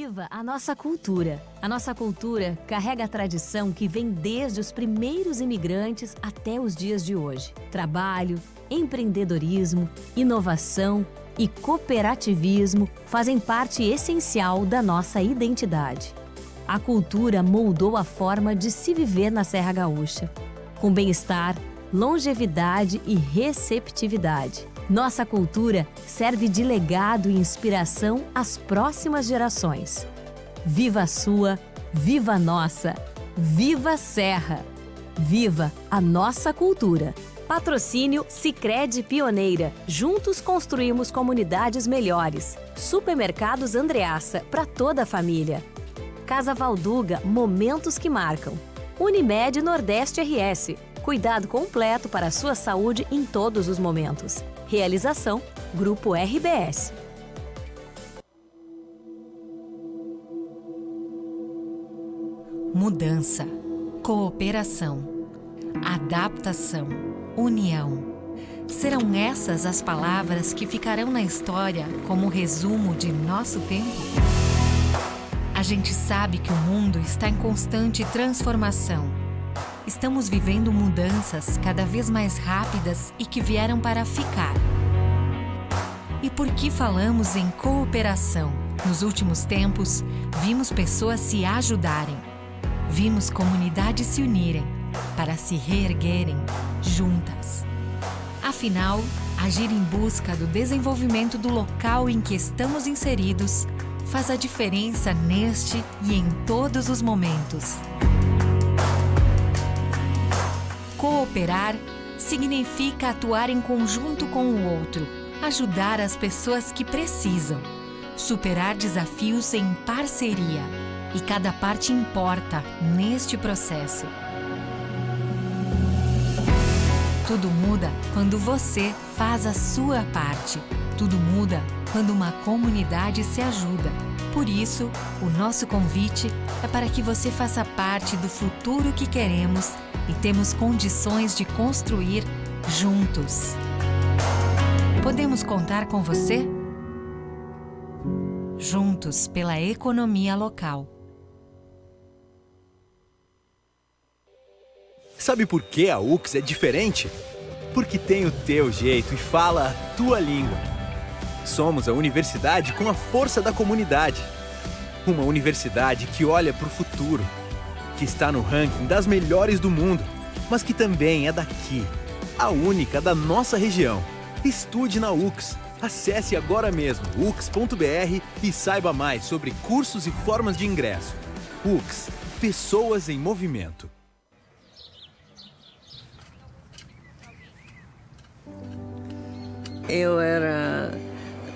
Viva a nossa cultura! A nossa cultura carrega a tradição que vem desde os primeiros imigrantes até os dias de hoje. Trabalho, empreendedorismo, inovação e cooperativismo fazem parte essencial da nossa identidade. A cultura moldou a forma de se viver na Serra Gaúcha, com bem-estar, longevidade e receptividade. Nossa cultura serve de legado e inspiração às próximas gerações. Viva a sua, viva a nossa, viva a Serra! Viva a nossa cultura! Patrocínio Sicredi Pioneira. Juntos construímos comunidades melhores. Supermercados Andreassa, para toda a família. Casa Valduga, momentos que marcam. Unimed Nordeste RS. Cuidado completo para a sua saúde em todos os momentos. Realização Grupo RBS. Mudança, cooperação, adaptação, união. Serão essas as palavras que ficarão na história como resumo de nosso tempo? A gente sabe que o mundo está em constante transformação. Estamos vivendo mudanças cada vez mais rápidas e que vieram para ficar. E por que falamos em cooperação? Nos últimos tempos, vimos pessoas se ajudarem. Vimos comunidades se unirem para se reerguerem juntas. Afinal, agir em busca do desenvolvimento do local em que estamos inseridos faz a diferença neste e em todos os momentos. Cooperar significa atuar em conjunto com o outro, ajudar as pessoas que precisam, superar desafios em parceria. E cada parte importa neste processo. Tudo muda quando você faz a sua parte. Tudo muda quando uma comunidade se ajuda. Por isso, o nosso convite é para que você faça parte do futuro que queremos e temos condições de construir juntos. Podemos contar com você? Juntos pela economia local. Sabe por que a UX é diferente? Porque tem o teu jeito e fala a tua língua. Somos a universidade com a força da comunidade. Uma universidade que olha para o futuro, que está no ranking das melhores do mundo, mas que também é daqui, a única da nossa região. Estude na UX. Acesse agora mesmo ux.br e saiba mais sobre cursos e formas de ingresso. UX, pessoas em movimento. Eu era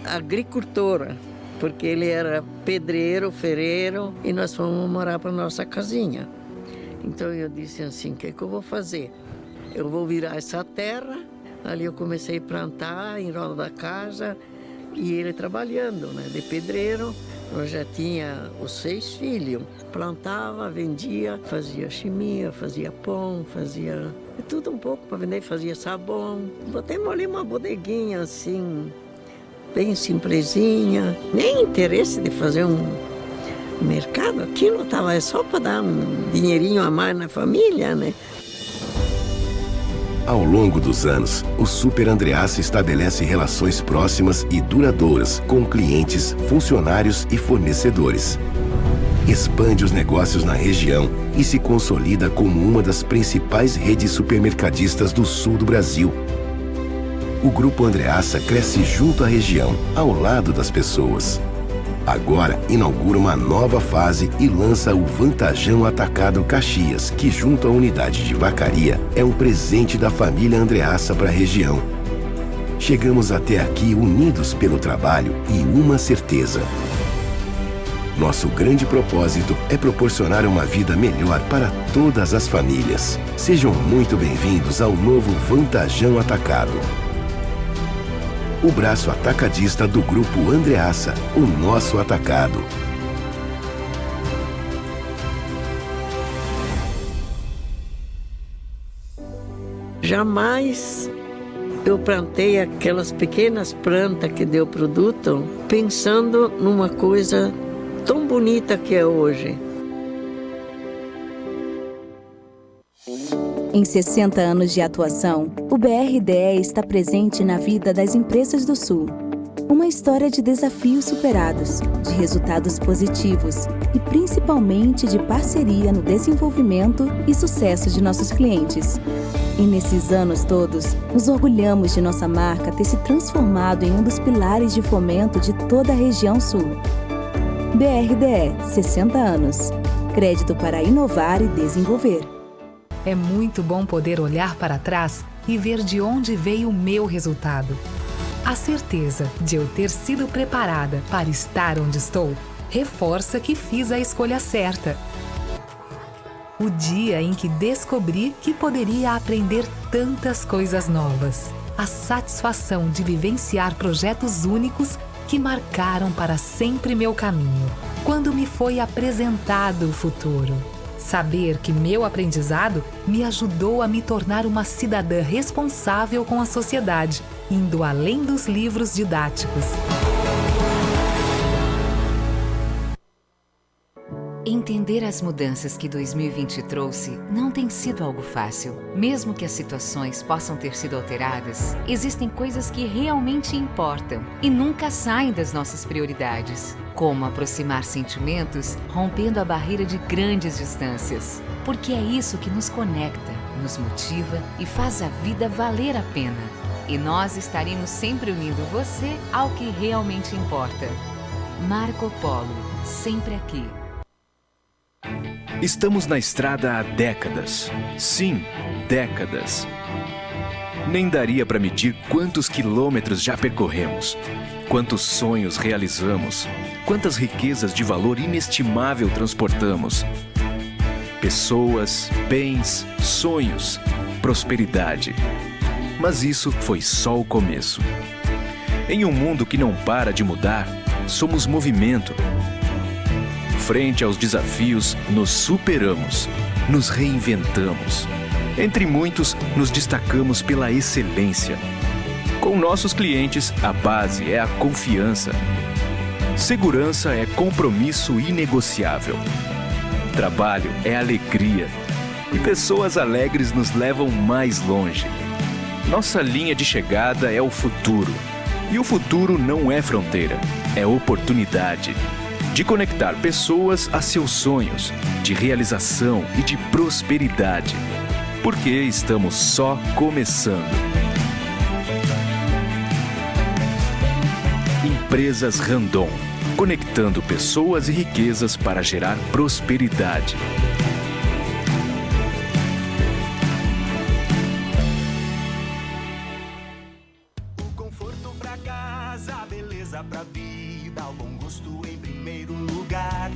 agricultora, porque ele era pedreiro, ferreiro, e nós fomos morar para nossa casinha. Então eu disse assim, o que eu vou fazer? Eu vou virar essa terra. Ali eu comecei a plantar em volta da casa, e ele trabalhando, né, de pedreiro. Eu já tinha os 6 filhos. Plantava, vendia, fazia chimia, fazia pão, fazia tudo um pouco para vender, fazia sabão. Botemos ali uma bodeguinha assim, bem simplesinha. Nem interesse de fazer um mercado. Aquilo estava só para dar um dinheirinho a mais na família, né? Ao longo dos anos, o Super Andreassa estabelece relações próximas e duradouras com clientes, funcionários e fornecedores. Expande os negócios na região e se consolida como uma das principais redes supermercadistas do sul do Brasil. O Grupo Andreassa cresce junto à região, ao lado das pessoas. Agora inaugura uma nova fase e lança o Vantajão Atacado Caxias, que junto à unidade de Vacaria é um presente da família Andreassa para a região. Chegamos até aqui unidos pelo trabalho e uma certeza. Nosso grande propósito é proporcionar uma vida melhor para todas as famílias. Sejam muito bem-vindos ao novo Vantajão Atacado. O braço atacadista do Grupo Andreassa, o nosso atacado. Jamais eu plantei aquelas pequenas plantas que deu produto pensando numa coisa tão bonita que é hoje. Em 60 anos de atuação, o BRDE está presente na vida das empresas do Sul. Uma história de desafios superados, de resultados positivos e principalmente de parceria no desenvolvimento e sucesso de nossos clientes. E nesses anos todos, nos orgulhamos de nossa marca ter se transformado em um dos pilares de fomento de toda a região Sul. BRDE, 60 anos. Crédito para inovar e desenvolver. É muito bom poder olhar para trás e ver de onde veio o meu resultado. A certeza de eu ter sido preparada para estar onde estou reforça que fiz a escolha certa. O dia em que descobri que poderia aprender tantas coisas novas. A satisfação de vivenciar projetos únicos que marcaram para sempre meu caminho. Quando me foi apresentado o futuro. Saber que meu aprendizado me ajudou a me tornar uma cidadã responsável com a sociedade, indo além dos livros didáticos. Entender as mudanças que 2020 trouxe não tem sido algo fácil. Mesmo que as situações possam ter sido alteradas, existem coisas que realmente importam e nunca saem das nossas prioridades. Como aproximar sentimentos, rompendo a barreira de grandes distâncias. Porque é isso que nos conecta, nos motiva e faz a vida valer a pena. E nós estaremos sempre unindo você ao que realmente importa. Marco Polo, sempre aqui. Estamos na estrada há décadas. Sim, décadas. Nem daria para medir quantos quilômetros já percorremos, quantos sonhos realizamos, quantas riquezas de valor inestimável transportamos. Pessoas, bens, sonhos, prosperidade. Mas isso foi só o começo. Em um mundo que não para de mudar, somos movimento. Frente aos desafios, nos superamos, nos reinventamos. Entre muitos, nos destacamos pela excelência. Com nossos clientes, a base é a confiança. Segurança é compromisso inegociável. Trabalho é alegria. E pessoas alegres nos levam mais longe. Nossa linha de chegada é o futuro. E o futuro não é fronteira, é oportunidade. De conectar pessoas a seus sonhos, de realização e de prosperidade. Porque estamos só começando. Empresas Randon, conectando pessoas e riquezas para gerar prosperidade. O conforto pra casa, a beleza pra vida, o bom gosto em primeiro lugar.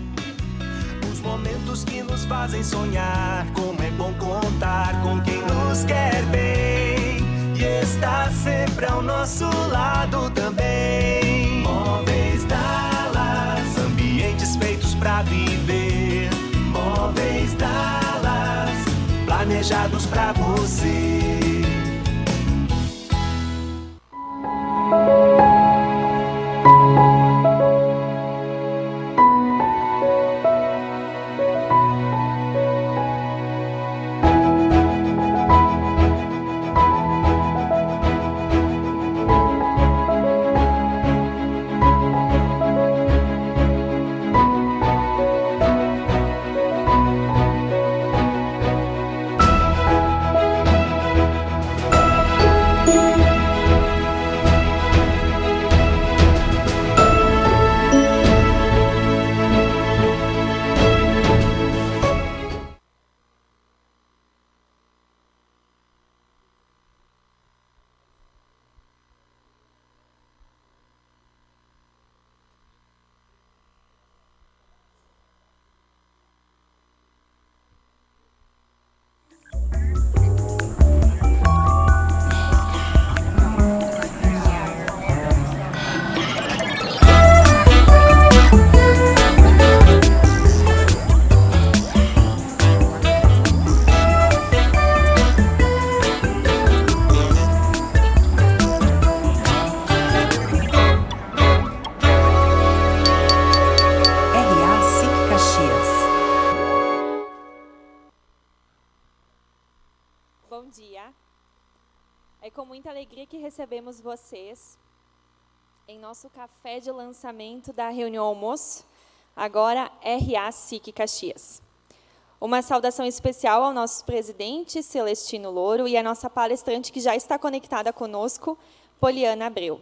Os momentos que nos fazem sonhar, como é bom contar com quem nos quer bem e está sempre ao nosso lado também. Móveis Dallas, ambientes feitos pra viver. Móveis Dallas, planejados pra você. dia. É com muita alegria que recebemos vocês em nosso café de lançamento da reunião almoço, agora RA SIC Caxias. Uma saudação especial ao nosso presidente, Celestino Louro, e à nossa palestrante que já está conectada conosco, Poliana Abreu.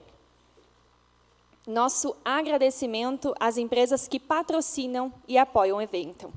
Nosso agradecimento às empresas que patrocinam e apoiam o evento.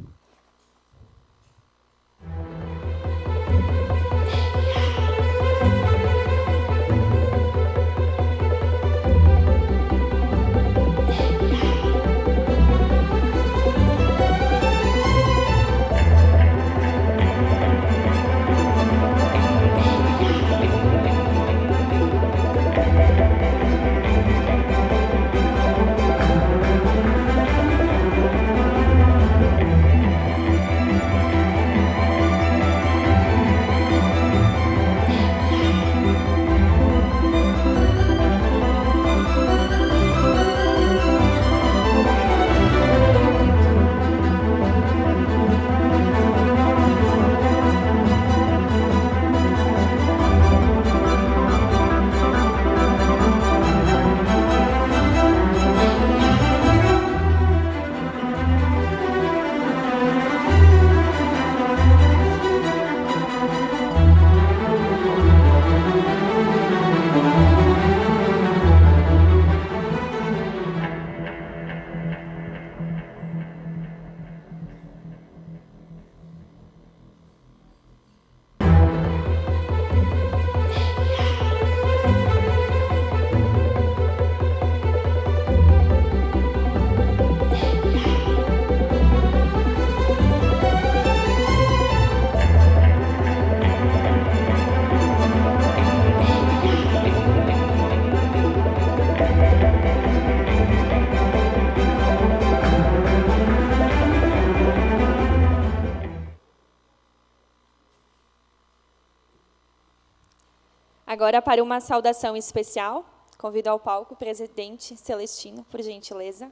Agora, para uma saudação especial, convido ao palco o presidente Celestino, por gentileza.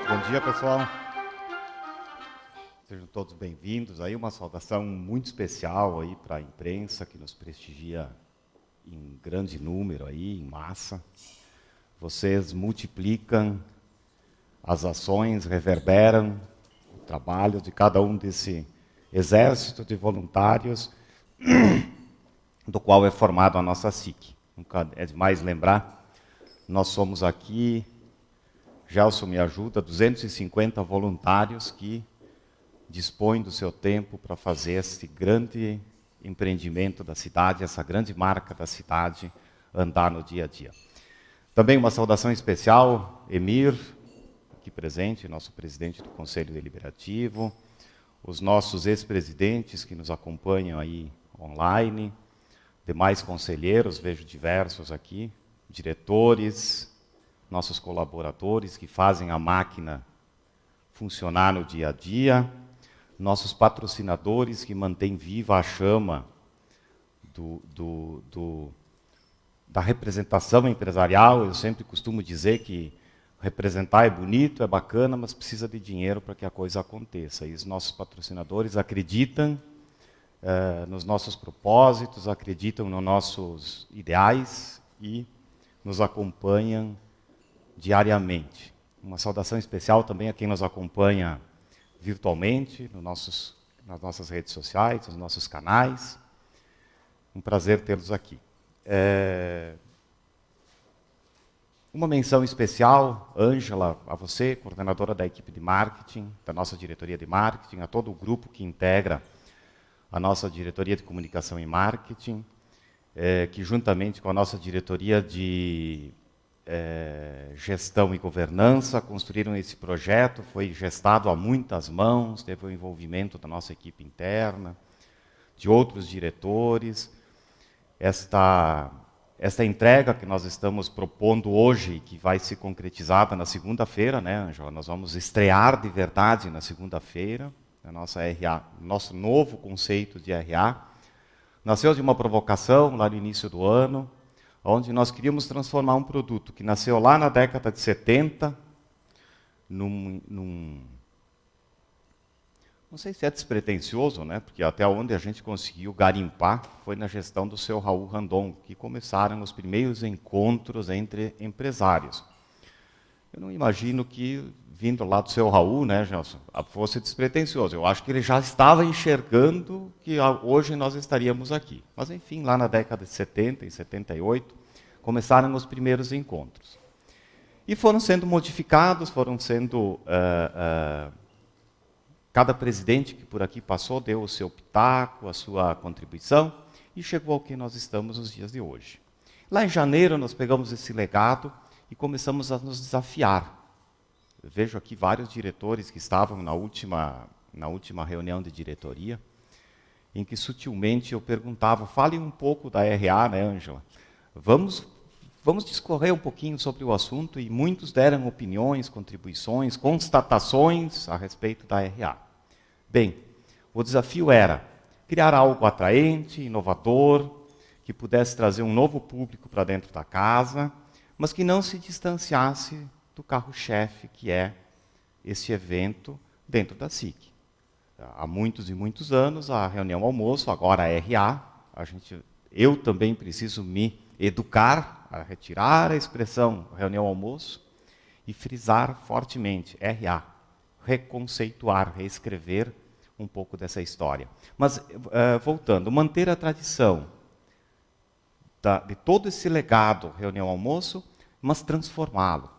Bom dia, pessoal. Sejam todos bem-vindos. Aí uma saudação muito especial aí para a imprensa que nos prestigia em grande número aí, em massa. Vocês multiplicam as ações, reverberam o trabalho de cada um desse exército de voluntários do qual é formado a nossa SIC. Nunca é demais lembrar, nós somos aqui, Gelson me ajuda, 250 voluntários que dispõem do seu tempo para fazer esse grande empreendimento da cidade, essa grande marca da cidade, andar no dia a dia. Também uma saudação especial, Emir, aqui presente, nosso presidente do Conselho Deliberativo, os nossos ex-presidentes que nos acompanham aí online, demais conselheiros, vejo diversos aqui, diretores, nossos colaboradores que fazem a máquina funcionar no dia a dia, nossos patrocinadores que mantêm viva a chama da representação empresarial. Eu sempre costumo dizer que representar é bonito, é bacana, mas precisa de dinheiro para que a coisa aconteça. E os nossos patrocinadores acreditam nos nossos propósitos, acreditam nos nossos ideais e nos acompanham diariamente. Uma saudação especial também a quem nos acompanha virtualmente, nas nossas redes sociais, nos nossos canais. Um prazer tê-los aqui. Uma menção especial, Ângela, a você, coordenadora da equipe de marketing, da nossa diretoria de marketing, a todo o grupo que integra a nossa diretoria de comunicação e marketing, que juntamente com a nossa diretoria de gestão e governança, construíram esse projeto, foi gestado a muitas mãos, teve o envolvimento da nossa equipe interna, de outros diretores. Esta entrega que nós estamos propondo hoje, que vai ser concretizada na segunda-feira, né, Ângela? Nós vamos estrear de verdade na segunda-feira, a nossa RA, nosso novo conceito de RA. Nasceu de uma provocação lá no início do ano. onde nós queríamos transformar um produto que nasceu lá na década de 70, não sei se é despretensioso, né? Porque até onde a gente conseguiu garimpar foi na gestão do seu Raul Randon, que começaram os primeiros encontros entre empresários. Eu não imagino que, vindo lá do seu Raul, né, Gelson, fosse despretensioso. Eu acho que ele já estava enxergando que hoje nós estaríamos aqui. Mas, enfim, lá na década de 70 e 78, começaram os primeiros encontros. E foram sendo modificados, foram sendo... cada presidente que por aqui passou deu o seu pitaco, a sua contribuição, e chegou ao que nós estamos nos dias de hoje. Lá em janeiro, nós pegamos esse legado e começamos a nos desafiar. Eu vejo aqui vários diretores que estavam na última reunião de diretoria, em que sutilmente eu perguntava, fale um pouco da RA, né, Ângela? Vamos discorrer um pouquinho sobre o assunto, e muitos deram opiniões, contribuições, constatações a respeito da RA. Bem, o desafio era criar algo atraente, inovador, que pudesse trazer um novo público para dentro da casa, mas que não se distanciasse do carro-chefe, que é esse evento dentro da SIC. Há muitos e muitos anos, a reunião almoço, agora a RA, eu também preciso me educar a retirar a expressão reunião almoço e frisar fortemente, RA, reconceituar, reescrever um pouco dessa história. Mas, voltando, manter a tradição de todo esse legado, reunião almoço, mas transformá-lo.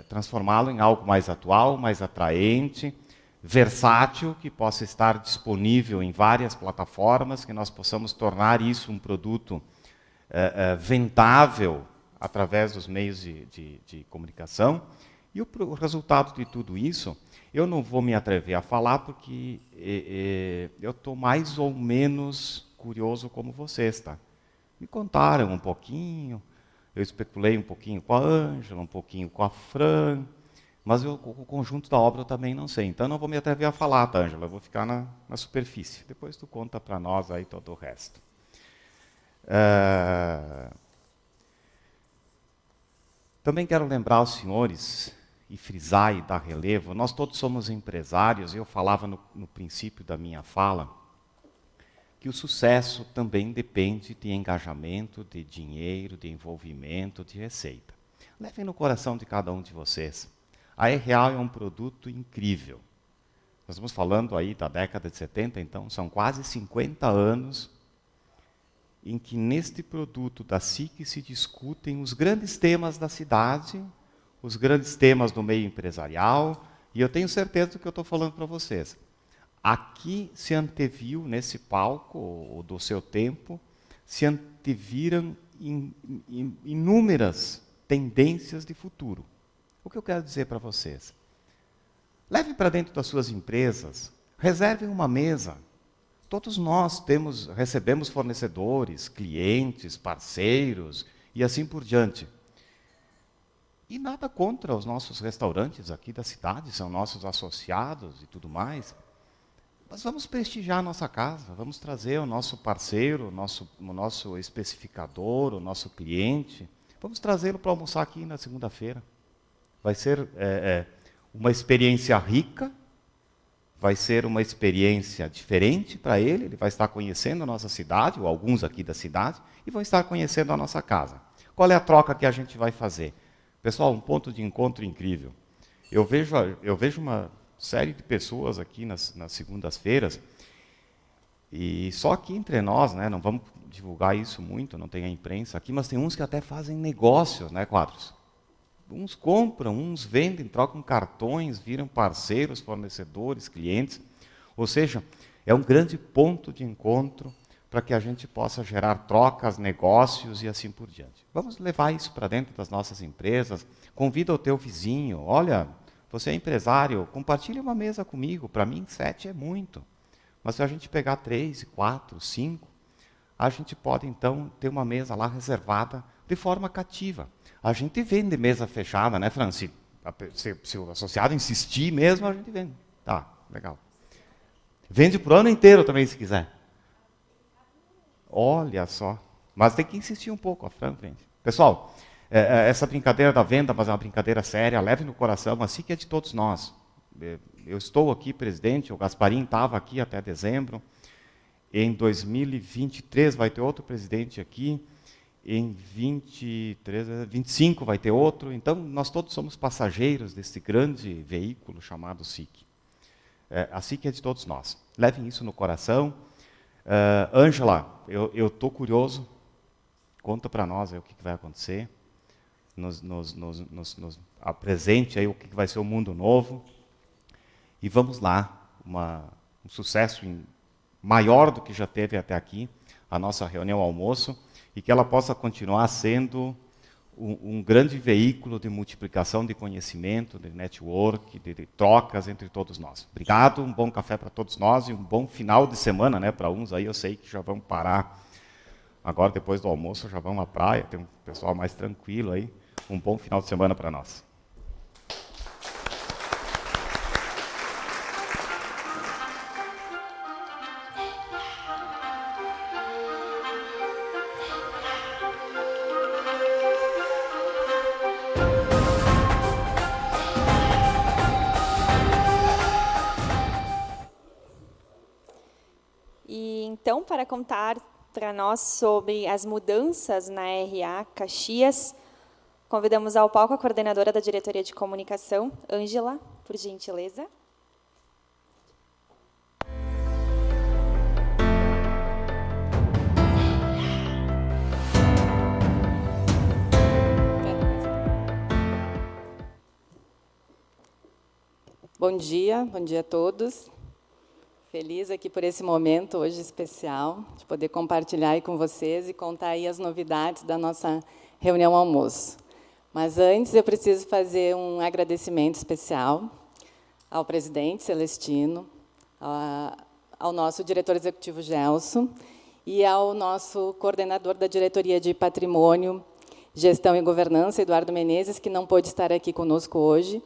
Transformá-lo em algo mais atual, mais atraente, versátil, que possa estar disponível em várias plataformas, que nós possamos tornar isso um produto vendável através dos meios de comunicação. E o resultado de tudo isso, eu não vou me atrever a falar, porque eu estou mais ou menos curioso como vocês, tá? Me contaram um pouquinho, eu especulei um pouquinho com a Ângela, um pouquinho com a Fran, mas o conjunto da obra eu também não sei. Então, não vou me atrever a falar, tá, Ângela? Eu vou ficar na superfície. Depois tu conta para nós aí todo o resto. Também quero lembrar aos senhores, e frisar e dar relevo, nós todos somos empresários, e eu falava no princípio da minha fala, que o sucesso também depende de engajamento, de dinheiro, de envolvimento, de receita. Levem no coração de cada um de vocês. A RA é um produto incrível. Nós estamos falando aí da década de 70, então são quase 50 anos em que neste produto da SIC se discutem os grandes temas da cidade, os grandes temas do meio empresarial, e eu tenho certeza do que eu estou falando para vocês. Aqui se anteviu, nesse palco do seu tempo, se anteviram inúmeras tendências de futuro. O que eu quero dizer para vocês? Levem para dentro das suas empresas, reservem uma mesa. Todos nós recebemos fornecedores, clientes, parceiros e assim por diante. E nada contra os nossos restaurantes aqui da cidade, são nossos associados e tudo mais. Mas vamos prestigiar a nossa casa, vamos trazer o nosso parceiro, o nosso especificador, o nosso cliente, vamos trazê-lo para almoçar aqui na segunda-feira. Vai ser uma experiência rica, vai ser uma experiência diferente para ele, ele vai estar conhecendo a nossa cidade, ou alguns aqui da cidade, e vão estar conhecendo a nossa casa. Qual é a troca que a gente vai fazer? Pessoal, um ponto de encontro incrível. Eu vejo uma série de pessoas aqui nas segundas-feiras, e só aqui entre nós, né, não vamos divulgar isso muito, não tem a imprensa aqui, mas tem uns que até fazem negócios, né, Quadros? Uns compram, uns vendem, trocam cartões, viram parceiros, fornecedores, clientes. Ou seja, é um grande ponto de encontro para que a gente possa gerar trocas, negócios e assim por diante. Vamos levar isso para dentro das nossas empresas. Convida o teu vizinho. Olha, você é empresário, compartilhe uma mesa comigo. Para mim, 7 é muito. Mas se a gente pegar 3, 4, 5, a gente pode, então, ter uma mesa lá reservada de forma cativa. A gente vende mesa fechada, né, Fran? Se o associado insistir mesmo, a gente vende. Tá, legal. Vende para o ano inteiro também, se quiser. Olha só. Mas tem que insistir um pouco, a Fran vende. Pessoal, essa brincadeira da venda, mas é uma brincadeira séria, leve no coração, a SIC é de todos nós. Eu estou aqui, presidente, o Gasparim estava aqui até dezembro. Em 2023 vai ter outro presidente aqui. Em 25 vai ter outro. Então, nós todos somos passageiros desse grande veículo chamado SIC. A SIC é de todos nós. Levem isso no coração. Ângela, eu estou curioso. Conta para nós aí o que vai acontecer. Nos apresente aí o que vai ser o mundo novo. E vamos lá. Um sucesso maior do que já teve até aqui, a nossa reunião almoço, e que ela possa continuar sendo um grande veículo de multiplicação de conhecimento, de network, de trocas entre todos nós. Obrigado, um bom café para todos nós e um bom final de semana, né? Para uns aí eu sei que já vão parar agora, depois do almoço, já vão à praia, tem um pessoal mais tranquilo aí. Um bom final de semana para nós. Então, para contar para nós sobre as mudanças na RA Caxias, convidamos ao palco a coordenadora da Diretoria de Comunicação, Ângela, por gentileza. Bom dia a todos. Feliz aqui por esse momento hoje especial, de poder compartilhar aí com vocês e contar aí as novidades da nossa reunião almoço. Mas antes eu preciso fazer um agradecimento especial ao presidente Celestino, ao nosso diretor executivo Gelson e ao nosso coordenador da Diretoria de Patrimônio, Gestão e Governança, Eduardo Menezes, que não pôde estar aqui conosco hoje,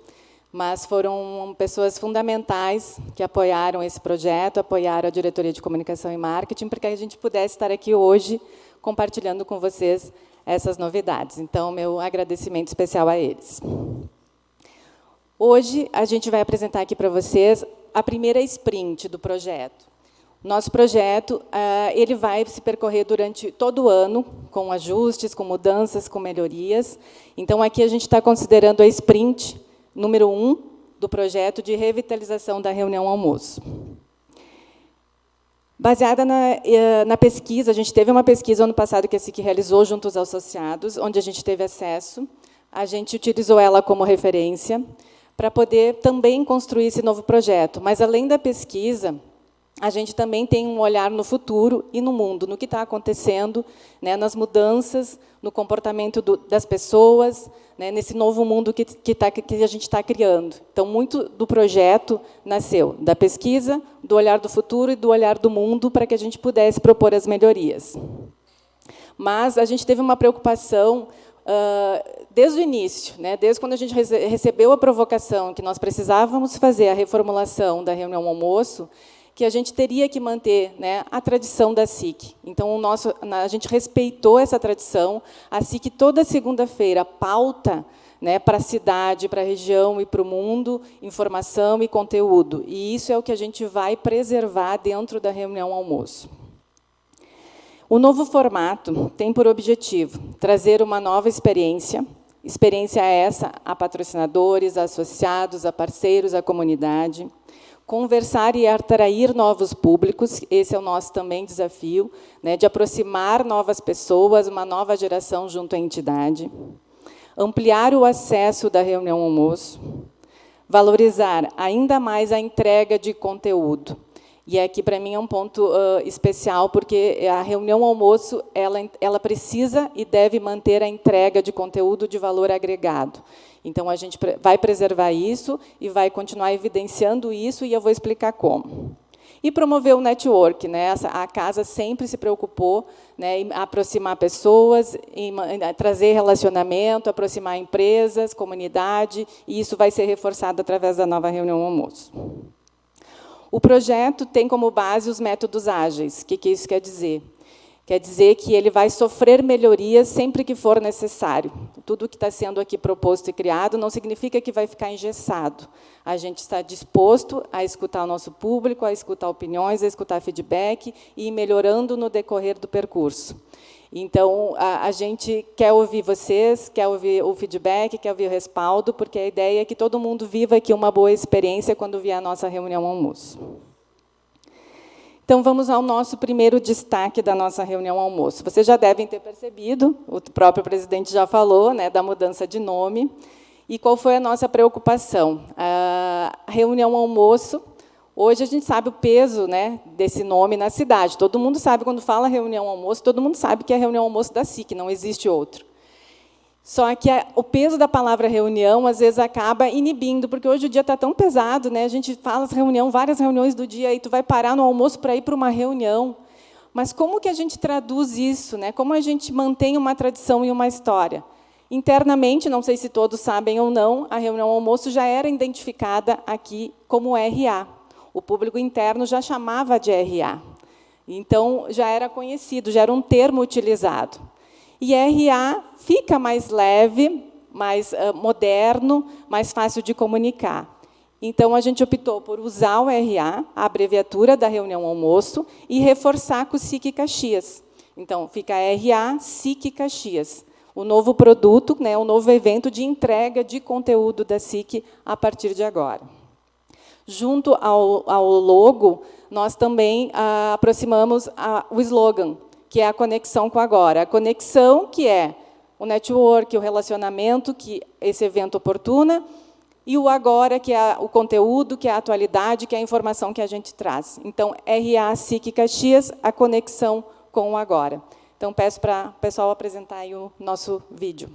mas foram pessoas fundamentais que apoiaram esse projeto, apoiaram a Diretoria de Comunicação e Marketing, para que a gente pudesse estar aqui hoje compartilhando com vocês essas novidades. Então, meu agradecimento especial a eles. Hoje, a gente vai apresentar aqui para vocês a primeira sprint do projeto. Nosso projeto ele vai se percorrer durante todo o ano, com ajustes, com mudanças, com melhorias. Então, aqui a gente está considerando a sprint número 1 do projeto de revitalização da reunião almoço. Baseada na pesquisa, a gente teve uma pesquisa ano passado que a SIC realizou junto aos associados, onde a gente teve acesso, a gente utilizou ela como referência para poder também construir esse novo projeto. Mas, além da pesquisa, a gente também tem um olhar no futuro e no mundo, no que está acontecendo, né, nas mudanças, no comportamento das pessoas, né, nesse novo mundo que a gente está criando. Então, muito do projeto nasceu da pesquisa, do olhar do futuro e do olhar do mundo, para que a gente pudesse propor as melhorias. Mas a gente teve uma preocupação desde o início, né, desde quando a gente recebeu a provocação que nós precisávamos fazer a reformulação da reunião almoço, que a gente teria que manter, né, a tradição da SIC. Então, a gente respeitou essa tradição. A SIC, toda segunda-feira, pauta, né, para a cidade, para a região e para o mundo, informação e conteúdo. E isso é o que a gente vai preservar dentro da reunião almoço. O novo formato tem por objetivo trazer uma nova experiência essa a patrocinadores, a associados, a parceiros, a comunidade, conversar e atrair novos públicos, esse é o nosso também desafio, né, de aproximar novas pessoas, uma nova geração junto à entidade, ampliar o acesso da reunião almoço, valorizar ainda mais a entrega de conteúdo. E aqui, para mim, é um ponto especial, porque a reunião almoço ela precisa e deve manter a entrega de conteúdo de valor agregado. Então, a gente vai preservar isso e vai continuar evidenciando isso, e eu vou explicar como. E promover o network, né? A casa sempre se preocupou, né, em aproximar pessoas, em trazer relacionamento, aproximar empresas, comunidade, e isso vai ser reforçado através da nova reunião almoço. O projeto tem como base os métodos ágeis. O que isso quer dizer? Quer dizer que ele vai sofrer melhorias sempre que for necessário. Tudo que está sendo aqui proposto e criado não significa que vai ficar engessado. A gente está disposto a escutar o nosso público, a escutar opiniões, a escutar feedback e ir melhorando no decorrer do percurso. Então, a gente quer ouvir vocês, quer ouvir o feedback, quer ouvir o respaldo, porque a ideia é que todo mundo viva aqui uma boa experiência quando vier a nossa reunião almoço. Então, vamos ao nosso primeiro destaque da nossa reunião almoço. Vocês já devem ter percebido, o próprio presidente já falou, né, da mudança de nome. E qual foi a nossa preocupação? A reunião almoço, hoje a gente sabe o peso, né, desse nome na cidade. Todo mundo sabe, quando fala reunião almoço, todo mundo sabe que é a reunião almoço da SIC, não existe outro. Só que o peso da palavra reunião, às vezes, acaba inibindo, porque hoje o dia está tão pesado, né? A gente fala reunião, várias reuniões do dia, e tu vai parar no almoço para ir para uma reunião. Mas como que a gente traduz isso, né? Como a gente mantém uma tradição e uma história? Internamente, não sei se todos sabem ou não, a reunião almoço já era identificada aqui como RA. O público interno já chamava de RA. Então, já era conhecido, já era um termo utilizado. E RA fica mais leve, mais moderno, mais fácil de comunicar. Então, a gente optou por usar o RA, a abreviatura da reunião almoço, e reforçar com o SIC Caxias. Então, fica RA SIC Caxias, o novo produto, né, o novo evento de entrega de conteúdo da SIC a partir de agora. Junto ao logo, nós também aproximamos o slogan, que é a conexão com agora. A conexão, que é o network, o relacionamento que esse evento oportuna, e o agora, que é o conteúdo, que é a atualidade, que é a informação que a gente traz. Então, RA SIC Caxias, a conexão com o agora. Então, peço para o pessoal apresentar aí o nosso vídeo.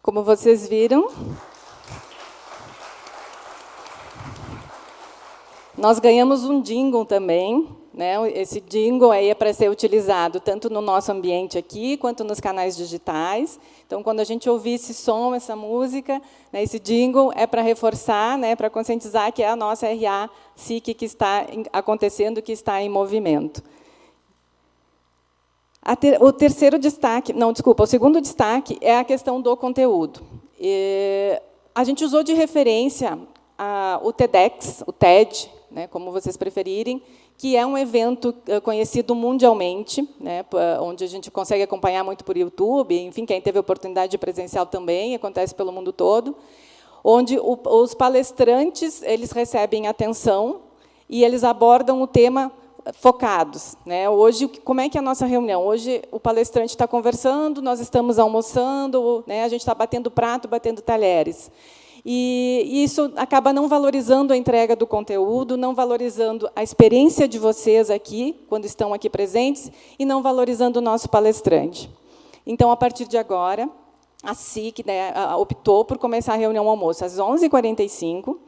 Como vocês viram, nós ganhamos um jingle também, né? Esse jingle aí é para ser utilizado tanto no nosso ambiente aqui, quanto nos canais digitais. Então, quando a gente ouvir esse som, essa música, né, esse jingle é para reforçar, né, para conscientizar que é a nossa RA SIC que está acontecendo, que está em movimento. O terceiro destaque, não, desculpa, o segundo destaque é a questão do conteúdo. A gente usou de referência o TEDx, o TED, né, como vocês preferirem, que é um evento conhecido mundialmente, né, onde a gente consegue acompanhar muito por YouTube, enfim, quem teve a oportunidade de presencial também, acontece pelo mundo todo, onde os palestrantes eles recebem atenção e eles abordam o tema focados, né? Hoje, como é que é a nossa reunião? Hoje, o palestrante está conversando, nós estamos almoçando, né? A gente está batendo prato, batendo talheres. E isso acaba não valorizando a entrega do conteúdo, não valorizando a experiência de vocês aqui, quando estão aqui presentes, e não valorizando o nosso palestrante. Então, a partir de agora, a SIC, né, optou por começar a reunião almoço às 11h45,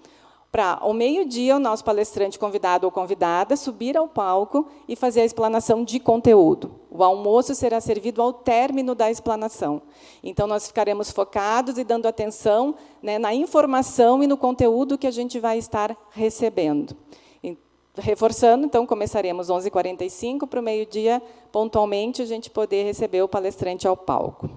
para, ao meio-dia, o nosso palestrante convidado ou convidada subir ao palco e fazer a explanação de conteúdo. O almoço será servido ao término da explanação. Então, nós ficaremos focados e dando atenção, né, na informação e no conteúdo que a gente vai estar recebendo. Reforçando, então, começaremos às 11h45, para o meio-dia, pontualmente, a gente poder receber o palestrante ao palco.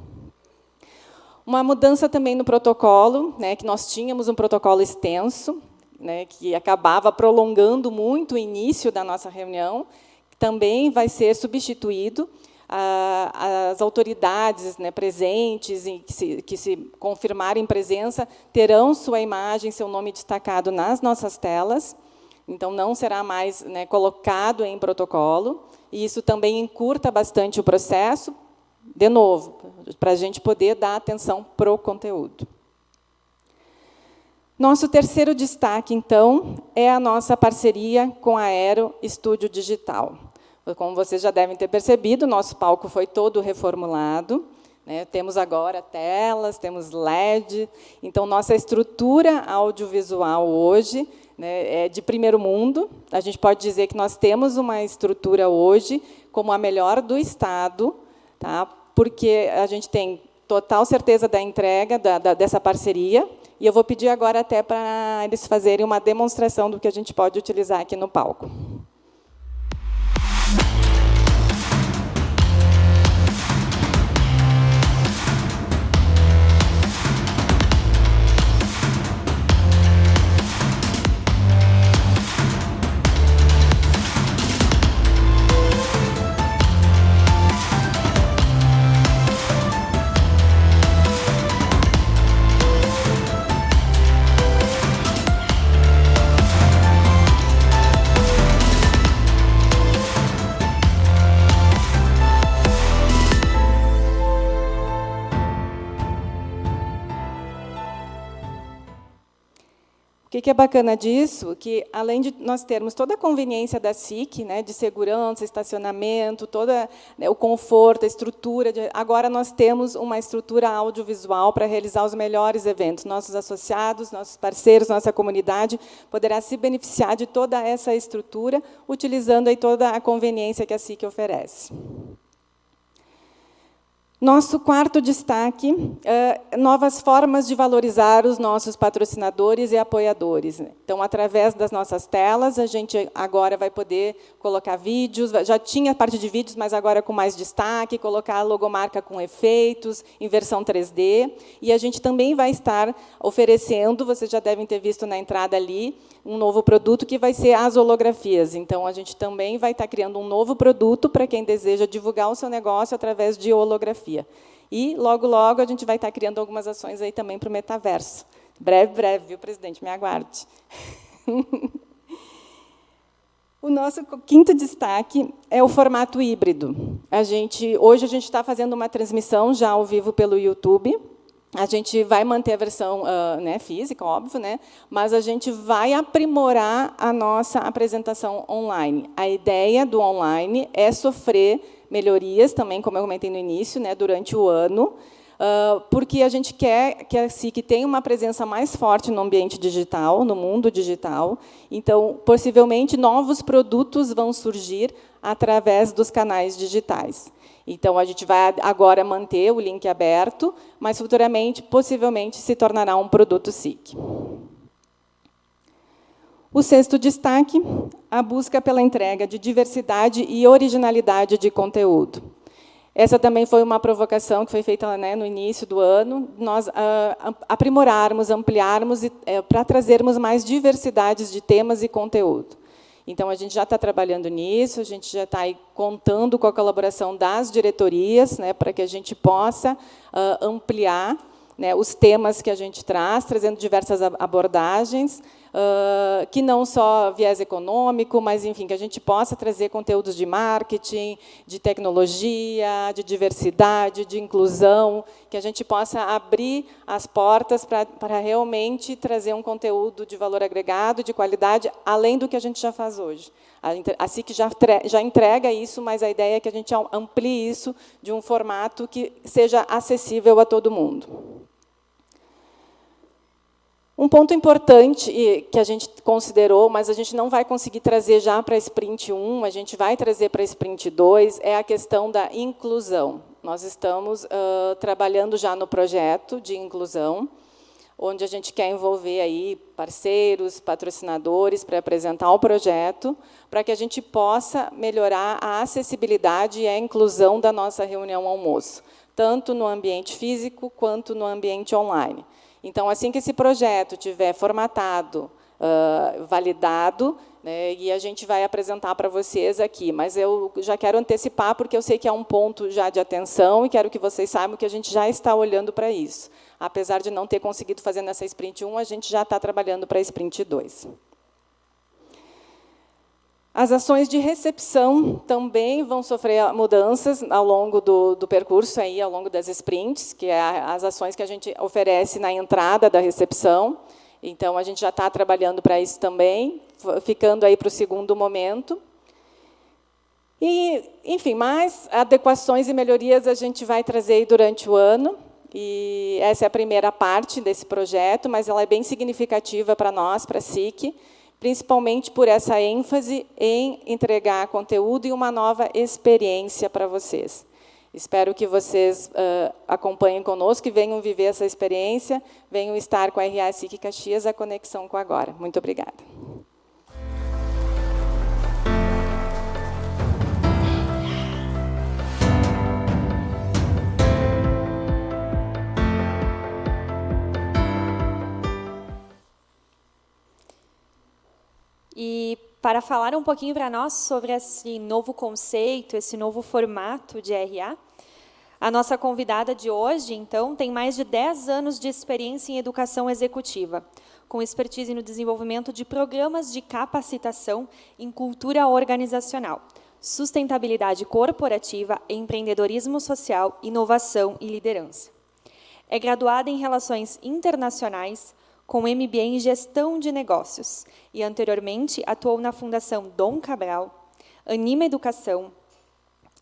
Uma mudança também no protocolo, né, que nós tínhamos um protocolo extenso, né, que acabava prolongando muito o início da nossa reunião, que também vai ser substituído. As autoridades, né, presentes, que se confirmarem presença, terão sua imagem, seu nome destacado nas nossas telas. Então, não será mais, né, colocado em protocolo. E isso também encurta bastante o processo, de novo, para a gente poder dar atenção para o conteúdo. Nosso terceiro destaque, então, é a nossa parceria com a Aero Estúdio Digital. Como vocês já devem ter percebido, nosso palco foi todo reformulado, né? Temos agora telas, temos LED, então nossa estrutura audiovisual hoje, né, é de primeiro mundo. A gente pode dizer que nós temos uma estrutura hoje como a melhor do Estado, tá? Porque a gente tem total certeza da entrega dessa parceria, e eu vou pedir agora até para eles fazerem uma demonstração do que a gente pode utilizar aqui no palco. O que é bacana disso? Que, além de nós termos toda a conveniência da SIC, né, de segurança, estacionamento, todo, né, o conforto, a estrutura, agora nós temos uma estrutura audiovisual para realizar os melhores eventos. Nossos associados, nossos parceiros, nossa comunidade poderá se beneficiar de toda essa estrutura, utilizando aí toda a conveniência que a SIC oferece. Nosso quarto destaque, novas formas de valorizar os nossos patrocinadores e apoiadores. Então, através das nossas telas, a gente agora vai poder colocar vídeos, já tinha parte de vídeos, mas agora com mais destaque, colocar a logomarca com efeitos, em versão 3D, e a gente também vai estar oferecendo, vocês já devem ter visto na entrada ali, um novo produto que vai ser as holografias. Então, a gente também vai estar criando um novo produto para quem deseja divulgar o seu negócio através de holografia. E, logo, logo, a gente vai estar criando algumas ações aí também para o metaverso. Breve, breve, viu, presidente? Me aguarde. O nosso quinto destaque é o formato híbrido. Hoje a gente está fazendo uma transmissão já ao vivo pelo YouTube. A gente vai manter a versão né, física, óbvio, né, mas a gente vai aprimorar a nossa apresentação online. A ideia do online é sofrer melhorias, também, como eu comentei no início, né, durante o ano, porque a gente quer que a SIC tenha uma presença mais forte no ambiente digital, no mundo digital. Então, possivelmente, novos produtos vão surgir através dos canais digitais. Então, a gente vai agora manter o link aberto, mas, futuramente, possivelmente, se tornará um produto SIC. O sexto destaque, a busca pela entrega de diversidade e originalidade de conteúdo. Essa também foi uma provocação que foi feita, né, no início do ano, nós aprimorarmos, ampliarmos, para trazermos mais diversidades de temas e conteúdo. Então, a gente já está trabalhando nisso, a gente já está aí contando com a colaboração das diretorias, né, para que a gente possa ampliar, né, os temas que a gente traz, trazendo diversas abordagens, que não só viés econômico, mas, enfim, que a gente possa trazer conteúdos de marketing, de tecnologia, de diversidade, de inclusão, que a gente possa abrir as portas para realmente trazer um conteúdo de valor agregado, de qualidade, além do que a gente já faz hoje. A SIC já entrega isso, mas a ideia é que a gente amplie isso de um formato que seja acessível a todo mundo. Um ponto importante que a gente considerou, mas a gente não vai conseguir trazer já para a Sprint 1, a gente vai trazer para a Sprint 2, é a questão da inclusão. Nós estamos trabalhando já no projeto de inclusão, onde a gente quer envolver aí parceiros, patrocinadores, para apresentar o projeto, para que a gente possa melhorar a acessibilidade e a inclusão da nossa reunião almoço, tanto no ambiente físico quanto no ambiente online. Então, assim que esse projeto estiver formatado, validado, né, e a gente vai apresentar para vocês aqui. Mas eu já quero antecipar, porque eu sei que é um ponto já de atenção, e quero que vocês saibam que a gente já está olhando para isso. Apesar de não ter conseguido fazer nessa Sprint 1, a gente já está trabalhando para a Sprint 2. As ações de recepção também vão sofrer mudanças ao longo do percurso, aí, ao longo das sprints, que é as ações que a gente oferece na entrada da recepção. Então, a gente já está trabalhando para isso também, ficando aí para o segundo momento. E enfim, mais adequações e melhorias a gente vai trazer durante o ano. E essa é a primeira parte desse projeto, mas ela é bem significativa para nós, para a SIC, principalmente por essa ênfase em entregar conteúdo e uma nova experiência para vocês. Espero que vocês acompanhem conosco e venham viver essa experiência, venham estar com a RA SIC Caxias, a conexão com agora. Muito obrigada. E para falar um pouquinho para nós sobre esse novo conceito, esse novo formato de RA, a nossa convidada de hoje, então, tem mais de 10 anos de experiência em educação executiva, com expertise no desenvolvimento de programas de capacitação em cultura organizacional, sustentabilidade corporativa, empreendedorismo social, inovação e liderança. É graduada em Relações Internacionais, com MBA em Gestão de Negócios, e anteriormente atuou na Fundação Dom Cabral, Anima Educação,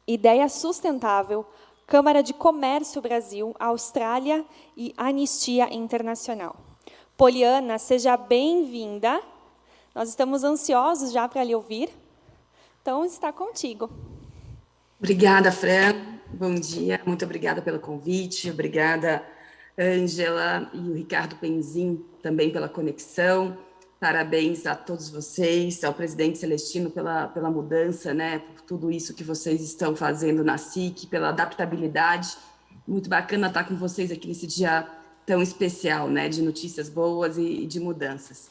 Ideia Sustentável, Câmara de Comércio Brasil, Austrália e Anistia Internacional. Poliana, seja bem-vinda. Nós estamos ansiosos já para lhe ouvir. Então, está contigo. Obrigada, Fran. Bom dia. Muito obrigada pelo convite. Obrigada, Ângela e o Ricardo Penzin, também pela conexão. Parabéns a todos vocês, ao presidente Celestino pela mudança, né, por tudo isso que vocês estão fazendo na SIC, pela adaptabilidade. Muito bacana estar com vocês aqui nesse dia tão especial, né, de notícias boas e de mudanças.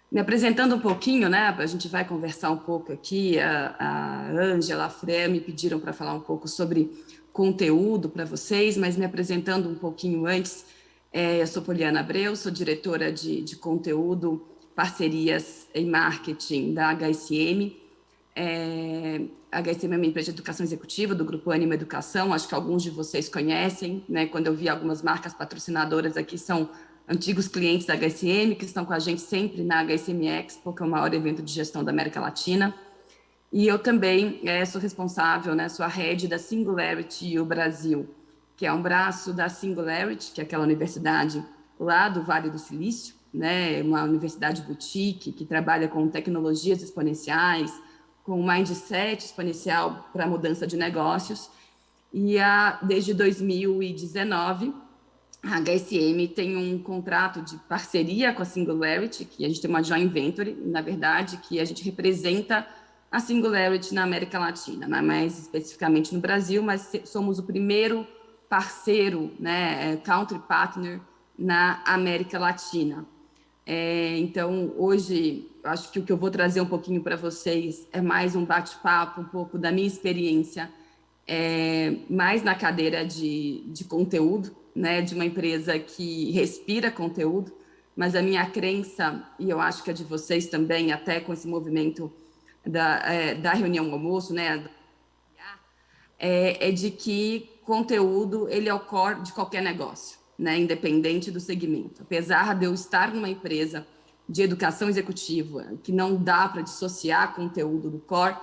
Me apresentando um pouquinho, né, a gente vai conversar um pouco aqui, a Ângela, a Fran me pediram para falar um pouco sobre conteúdo para vocês, mas me apresentando um pouquinho antes, eu sou Poliana Abreu, sou diretora de conteúdo, parcerias em marketing da HSM. A HSM é uma empresa de educação executiva do Grupo Anima Educação, acho que alguns de vocês conhecem, né? Quando eu vi algumas marcas patrocinadoras aqui, são antigos clientes da HSM, que estão com a gente sempre na HSM Expo, que é o maior evento de gestão da América Latina. E eu também sou responsável, né, sou a head da Singularity o Brasil, que é um braço da Singularity, que é aquela universidade lá do Vale do Silício, né, uma universidade boutique que trabalha com tecnologias exponenciais, com mindset exponencial para mudança de negócios. E desde 2019, a HSM tem um contrato de parceria com a Singularity, que a gente tem uma joint venture, na verdade, que a gente representa a Singularity na América Latina, mais especificamente no Brasil, mas somos o primeiro parceiro, né, country partner na América Latina. Então, hoje, acho que o que eu vou trazer um pouquinho para vocês é mais um bate-papo, um pouco da minha experiência, mais na cadeira de conteúdo, né, de uma empresa que respira conteúdo, mas a minha crença, e eu acho que a de vocês também, até com esse movimento da reunião almoço, né, é de que conteúdo ele é o core de qualquer negócio, né, independente do segmento. Apesar de eu estar numa empresa de educação executiva que não dá para dissociar conteúdo do core,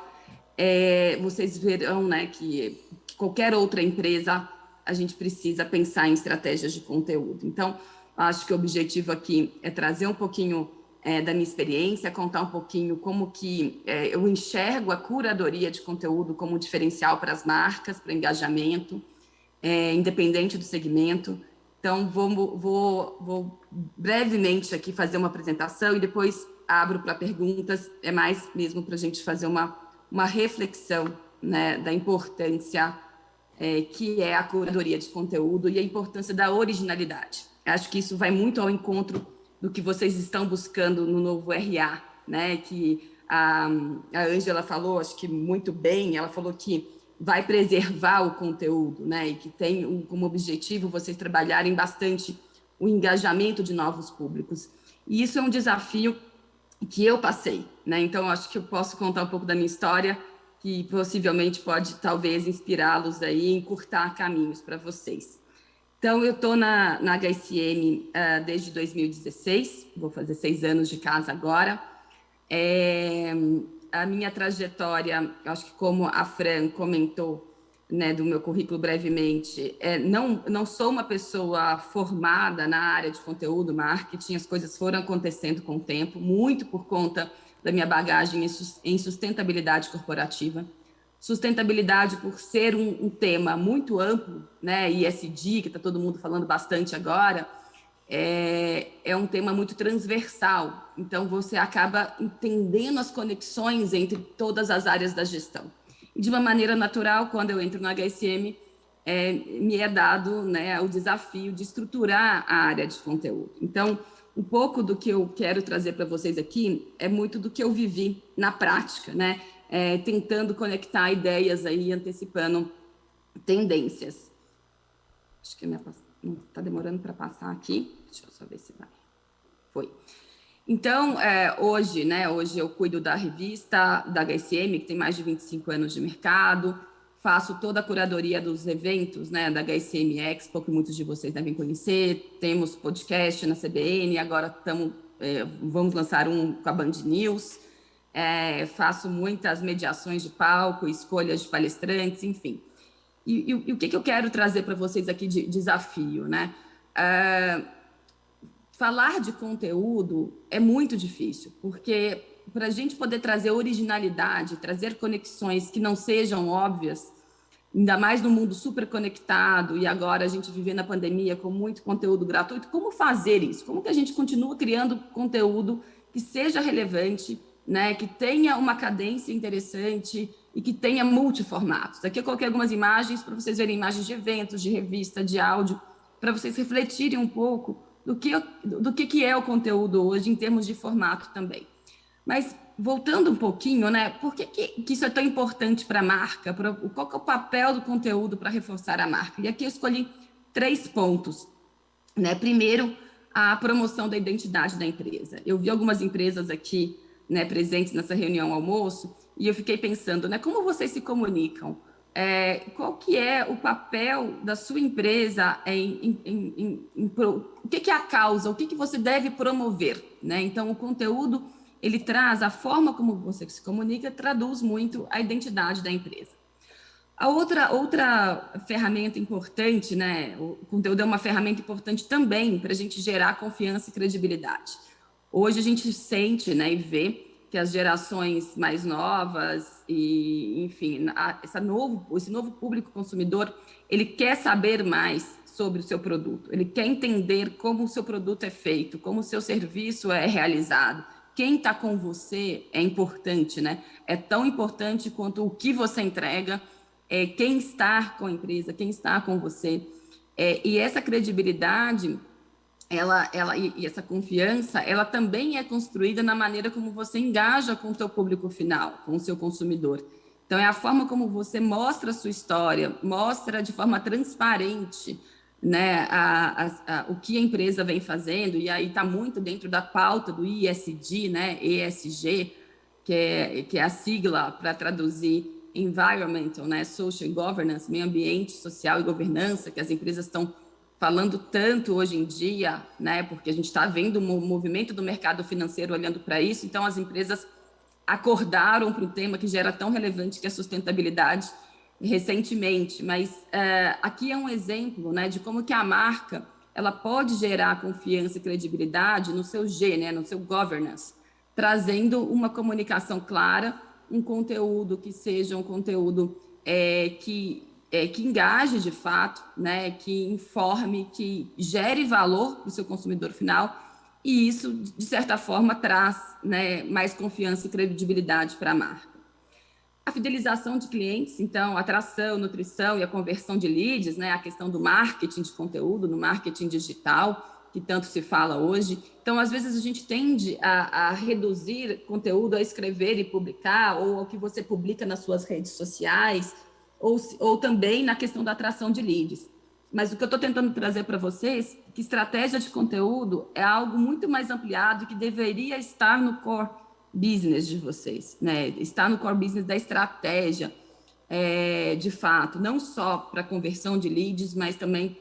vocês verão, né, que qualquer outra empresa a gente precisa pensar em estratégias de conteúdo. Então, acho que o objetivo aqui é trazer um pouquinho da minha experiência, contar um pouquinho como que eu enxergo a curadoria de conteúdo como um diferencial para as marcas, para engajamento, independente do segmento. Então, vou brevemente aqui fazer uma apresentação e depois abro para perguntas, mais mesmo para a gente fazer uma reflexão, né, da importância que é a curadoria de conteúdo e a importância da originalidade. Acho que isso vai muito ao encontro do que vocês estão buscando no novo RA, né? Que a Ângela falou, acho que muito bem, ela falou que vai preservar o conteúdo, né? E que tem como objetivo vocês trabalharem bastante o engajamento de novos públicos. E isso é um desafio que eu passei, né? Então, acho que eu posso contar um pouco da minha história, que possivelmente pode, talvez, inspirá-los aí, encurtar caminhos para vocês. Então, eu estou na HSM desde 2016, vou fazer 6 anos de casa agora. a minha trajetória, acho que como a Fran comentou, né, do meu currículo brevemente, não sou uma pessoa formada na área de conteúdo, marketing, as coisas foram acontecendo com o tempo, muito por conta da minha bagagem em sustentabilidade corporativa. Sustentabilidade, por ser um tema muito amplo, né, ESG, que está todo mundo falando bastante agora, é um tema muito transversal, então você acaba entendendo as conexões entre todas as áreas da gestão. E de uma maneira natural, quando eu entro no HSM, me é dado, né, o desafio de estruturar a área de conteúdo. Então, um pouco do que eu quero trazer para vocês aqui é muito do que eu vivi na prática, né, tentando conectar ideias aí, antecipando tendências. Acho que não está demorando para passar aqui. Deixa eu só ver se vai. Foi. Então, hoje eu cuido da revista da HSM, que tem mais de 25 anos de mercado, faço toda a curadoria dos eventos, né, da HSM Expo, que muitos de vocês devem conhecer, temos podcast na CBN, agora vamos lançar um com a Band News, faço muitas mediações de palco, escolhas de palestrantes, enfim. E o que eu quero trazer para vocês aqui de desafio, né? Falar de conteúdo é muito difícil, porque para a gente poder trazer originalidade, trazer conexões que não sejam óbvias, ainda mais no mundo super conectado, e agora a gente vive na pandemia com muito conteúdo gratuito, como fazer isso? Como que a gente continua criando conteúdo que seja relevante, né, que tenha uma cadência interessante e que tenha multiformatos? Aqui eu coloquei algumas imagens para vocês verem imagens de eventos, de revista, de áudio, para vocês refletirem um pouco do que é o conteúdo hoje em termos de formato também. Mas, voltando um pouquinho, né, por que isso é tão importante para a marca? Qual que é o papel do conteúdo para reforçar a marca? E aqui eu escolhi 3 pontos. Né? Primeiro, a promoção da identidade da empresa. Eu vi algumas empresas aqui, né, presentes nessa reunião almoço, e eu fiquei pensando, né, como vocês se comunicam? Qual que é o papel da sua empresa o que é a causa, o que você deve promover, né? Então, o conteúdo, ele traz a forma como você se comunica, traduz muito a identidade da empresa. A outra ferramenta importante, né? O conteúdo é uma ferramenta importante também para a gente gerar confiança e credibilidade. Hoje a gente sente, né, e vê que as gerações mais novas e, enfim, esse novo público consumidor, ele quer saber mais sobre o seu produto, ele quer entender como o seu produto é feito, como o seu serviço é realizado. Quem está com você é importante, né? É tão importante quanto o que você entrega, quem está com a empresa, quem está com você. E essa credibilidade, e essa confiança, ela também é construída na maneira como você engaja com o seu público final, com o seu consumidor. Então, é a forma como você mostra a sua história, mostra de forma transparente, né, o que a empresa vem fazendo, e aí está muito dentro da pauta do ESG, né, ESG, que é a sigla para traduzir Environmental, né, Social and Governance, meio ambiente, social e governança, que as empresas estão falando tanto hoje em dia, né, porque a gente está vendo um movimento do mercado financeiro olhando para isso, então as empresas acordaram para o tema que já era tão relevante, que é a sustentabilidade, recentemente. Mas aqui é um exemplo, né, de como que a marca ela pode gerar confiança e credibilidade no seu G, né, no seu governance, trazendo uma comunicação clara, um conteúdo que seja um conteúdo que engaje de fato, né, que informe, que gere valor para o seu consumidor final, e isso, de certa forma, traz, né, mais confiança e credibilidade para a marca. A fidelização de clientes, então, a atração, nutrição e a conversão de leads, né, a questão do marketing de conteúdo, no marketing digital, que tanto se fala hoje. Então, às vezes, a gente tende a reduzir conteúdo a escrever e publicar, ou ao que você publica nas suas redes sociais, ou também na questão da atração de leads. Mas o que eu estou tentando trazer para vocês, que estratégia de conteúdo é algo muito mais ampliado que deveria estar no core business de vocês, né? Está no core business da estratégia, de fato, não só para conversão de leads, mas também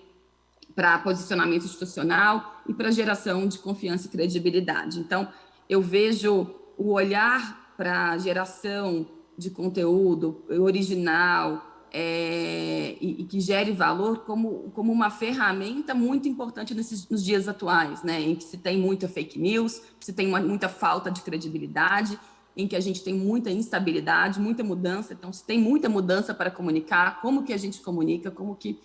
para posicionamento institucional e para geração de confiança e credibilidade. Então, eu vejo o olhar para geração de conteúdo original e que gere valor como uma ferramenta muito importante nos dias atuais, né? Em que se tem muita fake news, se tem muita falta de credibilidade, em que a gente tem muita instabilidade, muita mudança. Então, se tem muita mudança para comunicar, como que a gente comunica, como que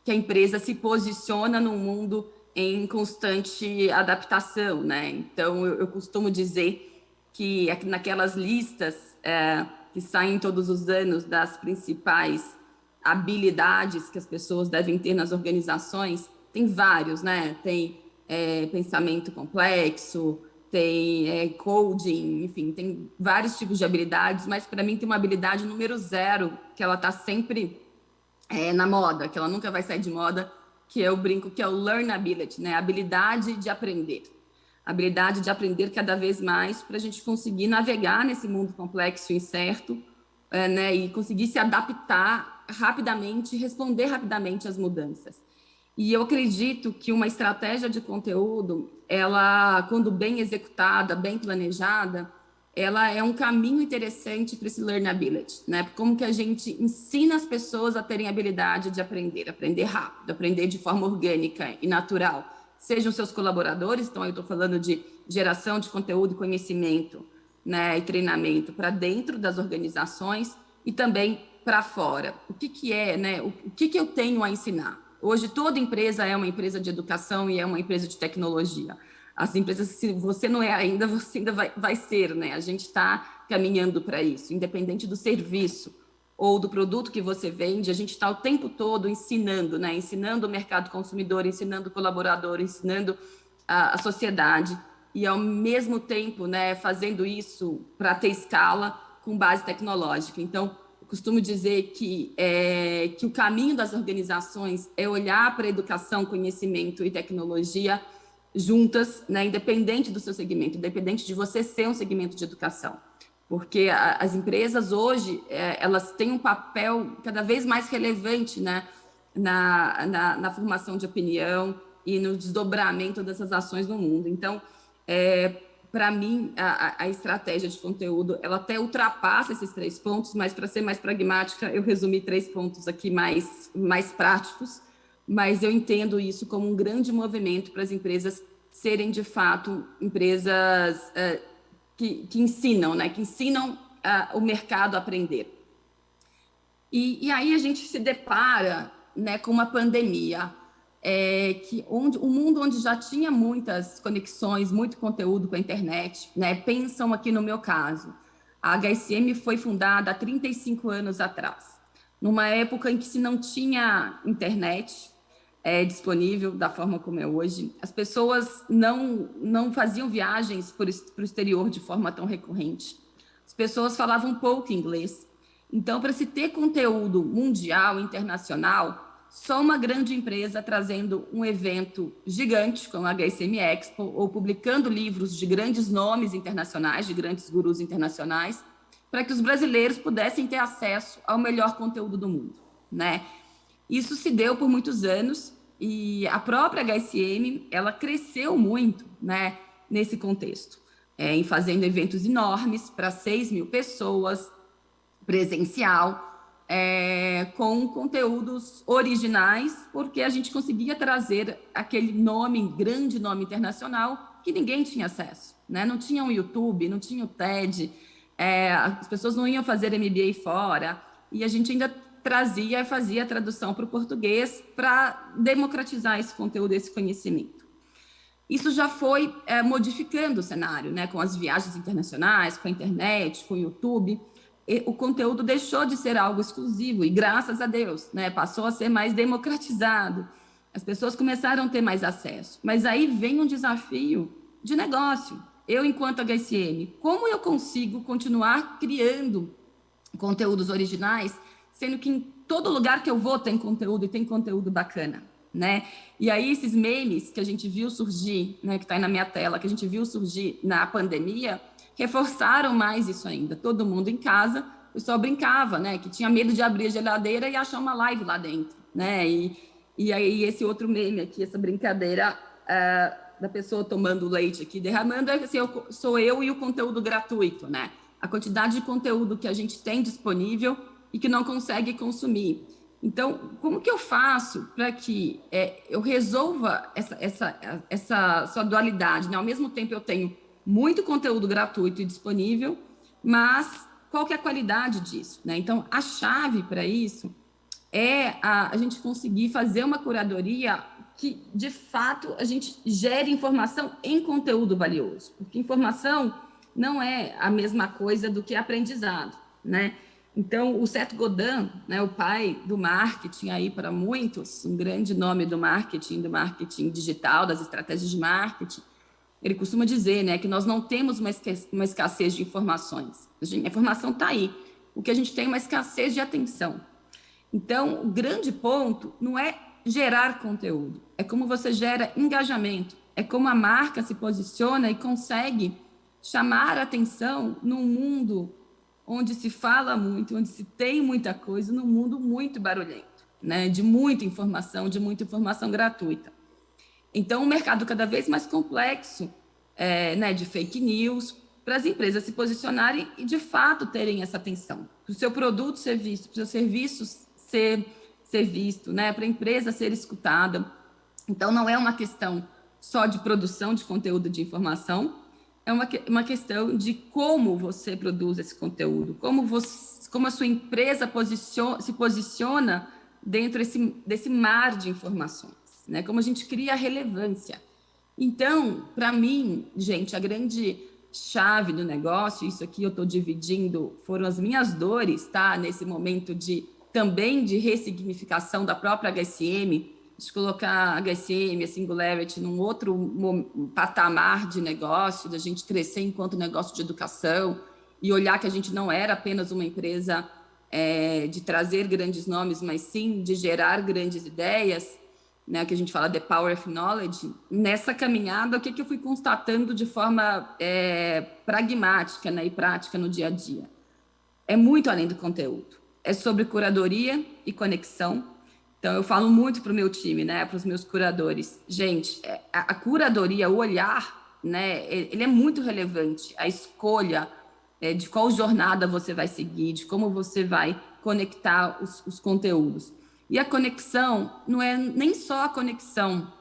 a empresa se posiciona num mundo em constante adaptação, né? Então, eu costumo dizer que naquelas listas que saem todos os anos das principais habilidades que as pessoas devem ter nas organizações, tem vários, né? Tem pensamento complexo, tem coding, enfim, tem vários tipos de habilidades, mas para mim tem uma habilidade número 0, que ela está sempre na moda, que ela nunca vai sair de moda, que eu brinco que é o learnability, né? A habilidade de aprender. A habilidade de aprender cada vez mais para a gente conseguir navegar nesse mundo complexo e incerto, né? E conseguir se adaptar rapidamente, responder rapidamente às mudanças. E eu acredito que uma estratégia de conteúdo, ela, quando bem executada, bem planejada, ela é um caminho interessante para esse learnability, né? Como que a gente ensina as pessoas a terem habilidade de aprender rápido, aprender de forma orgânica e natural. Sejam seus colaboradores, então eu estou falando de geração de conteúdo e conhecimento, né, e treinamento para dentro das organizações e também para fora. O que é, né? O que eu tenho a ensinar? Hoje toda empresa é uma empresa de educação e é uma empresa de tecnologia. As empresas, se você não é ainda, você ainda vai ser, né? A gente está caminhando para isso, independente do serviço ou do produto que você vende, a gente está o tempo todo ensinando, né? Ensinando o mercado consumidor, ensinando o colaborador, ensinando a sociedade e, ao mesmo tempo, né, fazendo isso para ter escala com base tecnológica. Então, eu costumo dizer que o caminho das organizações é olhar para a educação, conhecimento e tecnologia juntas, né, independente do seu segmento, independente de você ser um segmento de educação. Porque as empresas hoje, elas têm um papel cada vez mais relevante, né, na formação de opinião e no desdobramento dessas ações no mundo. Então, para mim, a estratégia de conteúdo, ela até ultrapassa esses 3 pontos, mas para ser mais pragmática, eu resumi 3 pontos aqui mais práticos, mas eu entendo isso como um grande movimento para as empresas serem, de fato, empresas que ensinam, né? Que ensinam o mercado a aprender. E aí a gente se depara, né, com uma pandemia, um mundo onde já tinha muitas conexões, muito conteúdo com a internet, né? Pensam aqui no meu caso. A HSM foi fundada há 35 anos atrás, numa época em que se não tinha internet disponível da forma como é hoje. As pessoas não faziam viagens para o exterior de forma tão recorrente. As pessoas falavam pouco inglês. Então, para se ter conteúdo mundial, internacional, só uma grande empresa trazendo um evento gigante, como a HSM Expo, ou publicando livros de grandes nomes internacionais, de grandes gurus internacionais, para que os brasileiros pudessem ter acesso ao melhor conteúdo do mundo, né? Isso se deu por muitos anos e a própria HSM, ela cresceu muito, né, nesse contexto, em fazendo eventos enormes para 6.000 pessoas, presencial, com conteúdos originais, porque a gente conseguia trazer aquele grande nome internacional que ninguém tinha acesso, né? Não tinha o YouTube, não tinha o TED, as pessoas não iam fazer MBA fora, e a gente ainda trazia e fazia a tradução para o português para democratizar esse conteúdo, esse conhecimento. Isso já foi modificando o cenário, né? Com as viagens internacionais, com a internet, com o YouTube. O conteúdo deixou de ser algo exclusivo e, graças a Deus, né, passou a ser mais democratizado. As pessoas começaram a ter mais acesso. Mas aí vem um desafio de negócio. Eu, enquanto HSM, como eu consigo continuar criando conteúdos originais, sendo que em todo lugar que eu vou tem conteúdo e tem conteúdo bacana, né? E aí esses memes que a gente viu surgir, né, que está aí na minha tela, que a gente viu surgir na pandemia, reforçaram mais isso ainda. Todo mundo em casa, o pessoal brincava, né? Que tinha medo de abrir a geladeira e achar uma live lá dentro, né? E aí esse outro meme aqui, essa brincadeira da pessoa tomando leite aqui, derramando, assim, sou eu e o conteúdo gratuito, né? a quantidade de conteúdo que a gente tem disponível e que não consegue consumir. Então, como que eu faço para que eu resolva essa sua dualidade, né? Ao mesmo tempo eu tenho muito conteúdo gratuito e disponível, mas qual que é a qualidade disso, né? Então, a chave para isso é a gente conseguir fazer uma curadoria que, de fato, a gente gere informação em conteúdo valioso, porque informação não é a mesma coisa do que aprendizado, né? Então, o Seth Godin, né, o pai do marketing aí para muitos, um grande nome do marketing digital, das estratégias de marketing, ele costuma dizer, né, que nós não temos uma escassez de informações. A informação está aí. O que a gente tem é uma escassez de atenção. Então, o grande ponto não é gerar conteúdo, é como você gera engajamento, é como a marca se posiciona e consegue chamar a atenção num mundo onde se fala muito, onde se tem muita coisa, num mundo muito barulhento, né? De muita informação gratuita. Então, um mercado cada vez mais complexo, né, de fake news, para as empresas se posicionarem e, de fato, terem essa atenção. Para o seu produto ser visto, para o seu serviço ser visto, né, para a empresa ser escutada. Então, não é uma questão só de produção de conteúdo de informação, é uma questão de como você produz esse conteúdo, como a sua empresa se posiciona dentro desse mar de informações, né? Como a gente cria relevância. Então, para mim, gente, a grande chave do negócio, isso aqui eu estou dividindo, foram as minhas dores, tá? Nesse momento também de ressignificação da própria HSM, de colocar a HSM, a Singularity, num outro patamar de negócio, da gente crescer enquanto negócio de educação e olhar que a gente não era apenas uma empresa de trazer grandes nomes, mas sim de gerar grandes ideias, né, que a gente fala The Power of Knowledge. Nessa caminhada, o que eu fui constatando de forma pragmática, né, e prática no dia a dia? É muito além do conteúdo. É sobre curadoria e conexão. Então, eu falo muito para o meu time, né, para os meus curadores. Gente, a curadoria, o olhar, né, ele é muito relevante. A escolha de qual jornada você vai seguir, de como você vai conectar os conteúdos. E a conexão não é nem só a conexão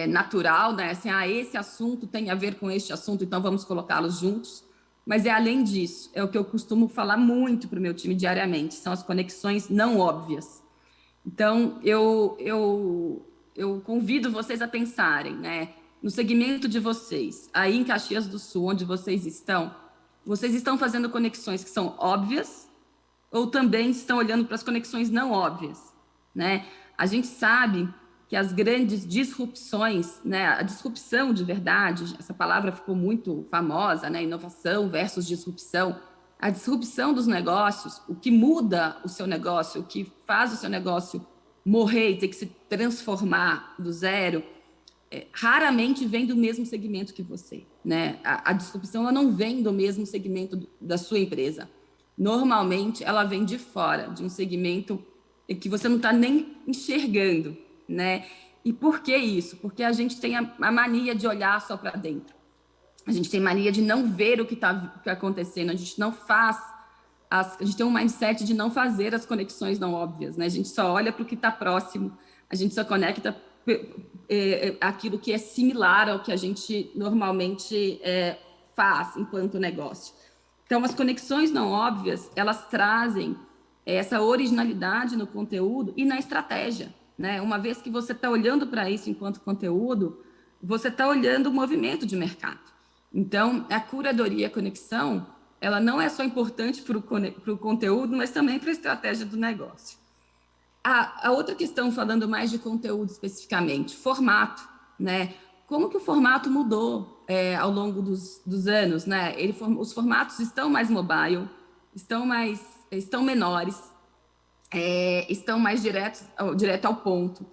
natural, né, assim, esse assunto tem a ver com este assunto, então vamos colocá-los juntos. Mas é além disso, é o que eu costumo falar muito para o meu time diariamente, são as conexões não óbvias. Então, eu convido vocês a pensarem, né, no segmento de vocês, aí em Caxias do Sul, onde vocês estão fazendo conexões que são óbvias ou também estão olhando para as conexões não óbvias, né? A gente sabe que as grandes disrupções, né, a disrupção de verdade, essa palavra ficou muito famosa, né, inovação versus disrupção. A disrupção dos negócios, o que muda o seu negócio, o que faz o seu negócio morrer e ter que se transformar do zero, raramente vem do mesmo segmento que você, né? A disrupção ela não vem do mesmo segmento da sua empresa. Normalmente, ela vem de fora, de um segmento que você não está nem enxergando, né? E por que isso? Porque a gente tem a mania de olhar só para dentro. A gente tem mania de não ver o que está acontecendo, a gente não faz, a gente tem um mindset de não fazer as conexões não óbvias, né? A gente só olha para o que está próximo, a gente só conecta aquilo que é similar ao que a gente normalmente faz enquanto negócio. Então, as conexões não óbvias, elas trazem essa originalidade no conteúdo e na estratégia, né? Uma vez que você está olhando para isso enquanto conteúdo, você está olhando o movimento de mercado. Então, a curadoria e a conexão, ela não é só importante para o conteúdo, mas também para a estratégia do negócio. A outra questão, falando mais de conteúdo especificamente, formato, né? Como que o formato mudou ao longo dos anos, né? Os formatos estão mais mobile, estão menores, estão mais direto ao ponto.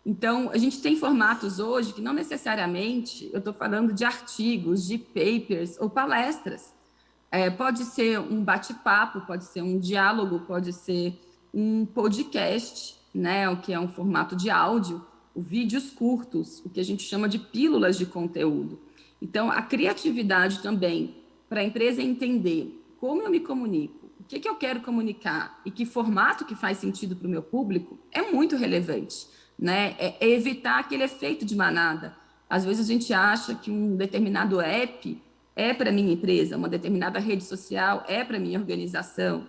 Então, a gente tem formatos hoje que não necessariamente, eu estou falando de artigos, de papers ou palestras. Pode ser um bate-papo, pode ser um diálogo, pode ser um podcast, né, o que é um formato de áudio, vídeos curtos, o que a gente chama de pílulas de conteúdo. Então, a criatividade também para a empresa entender como eu me comunico, o que eu quero comunicar e que formato que faz sentido para o meu público, é muito relevante, né? É evitar aquele efeito de manada. Às vezes a gente acha que um determinado app é para minha empresa, uma determinada rede social é para minha organização.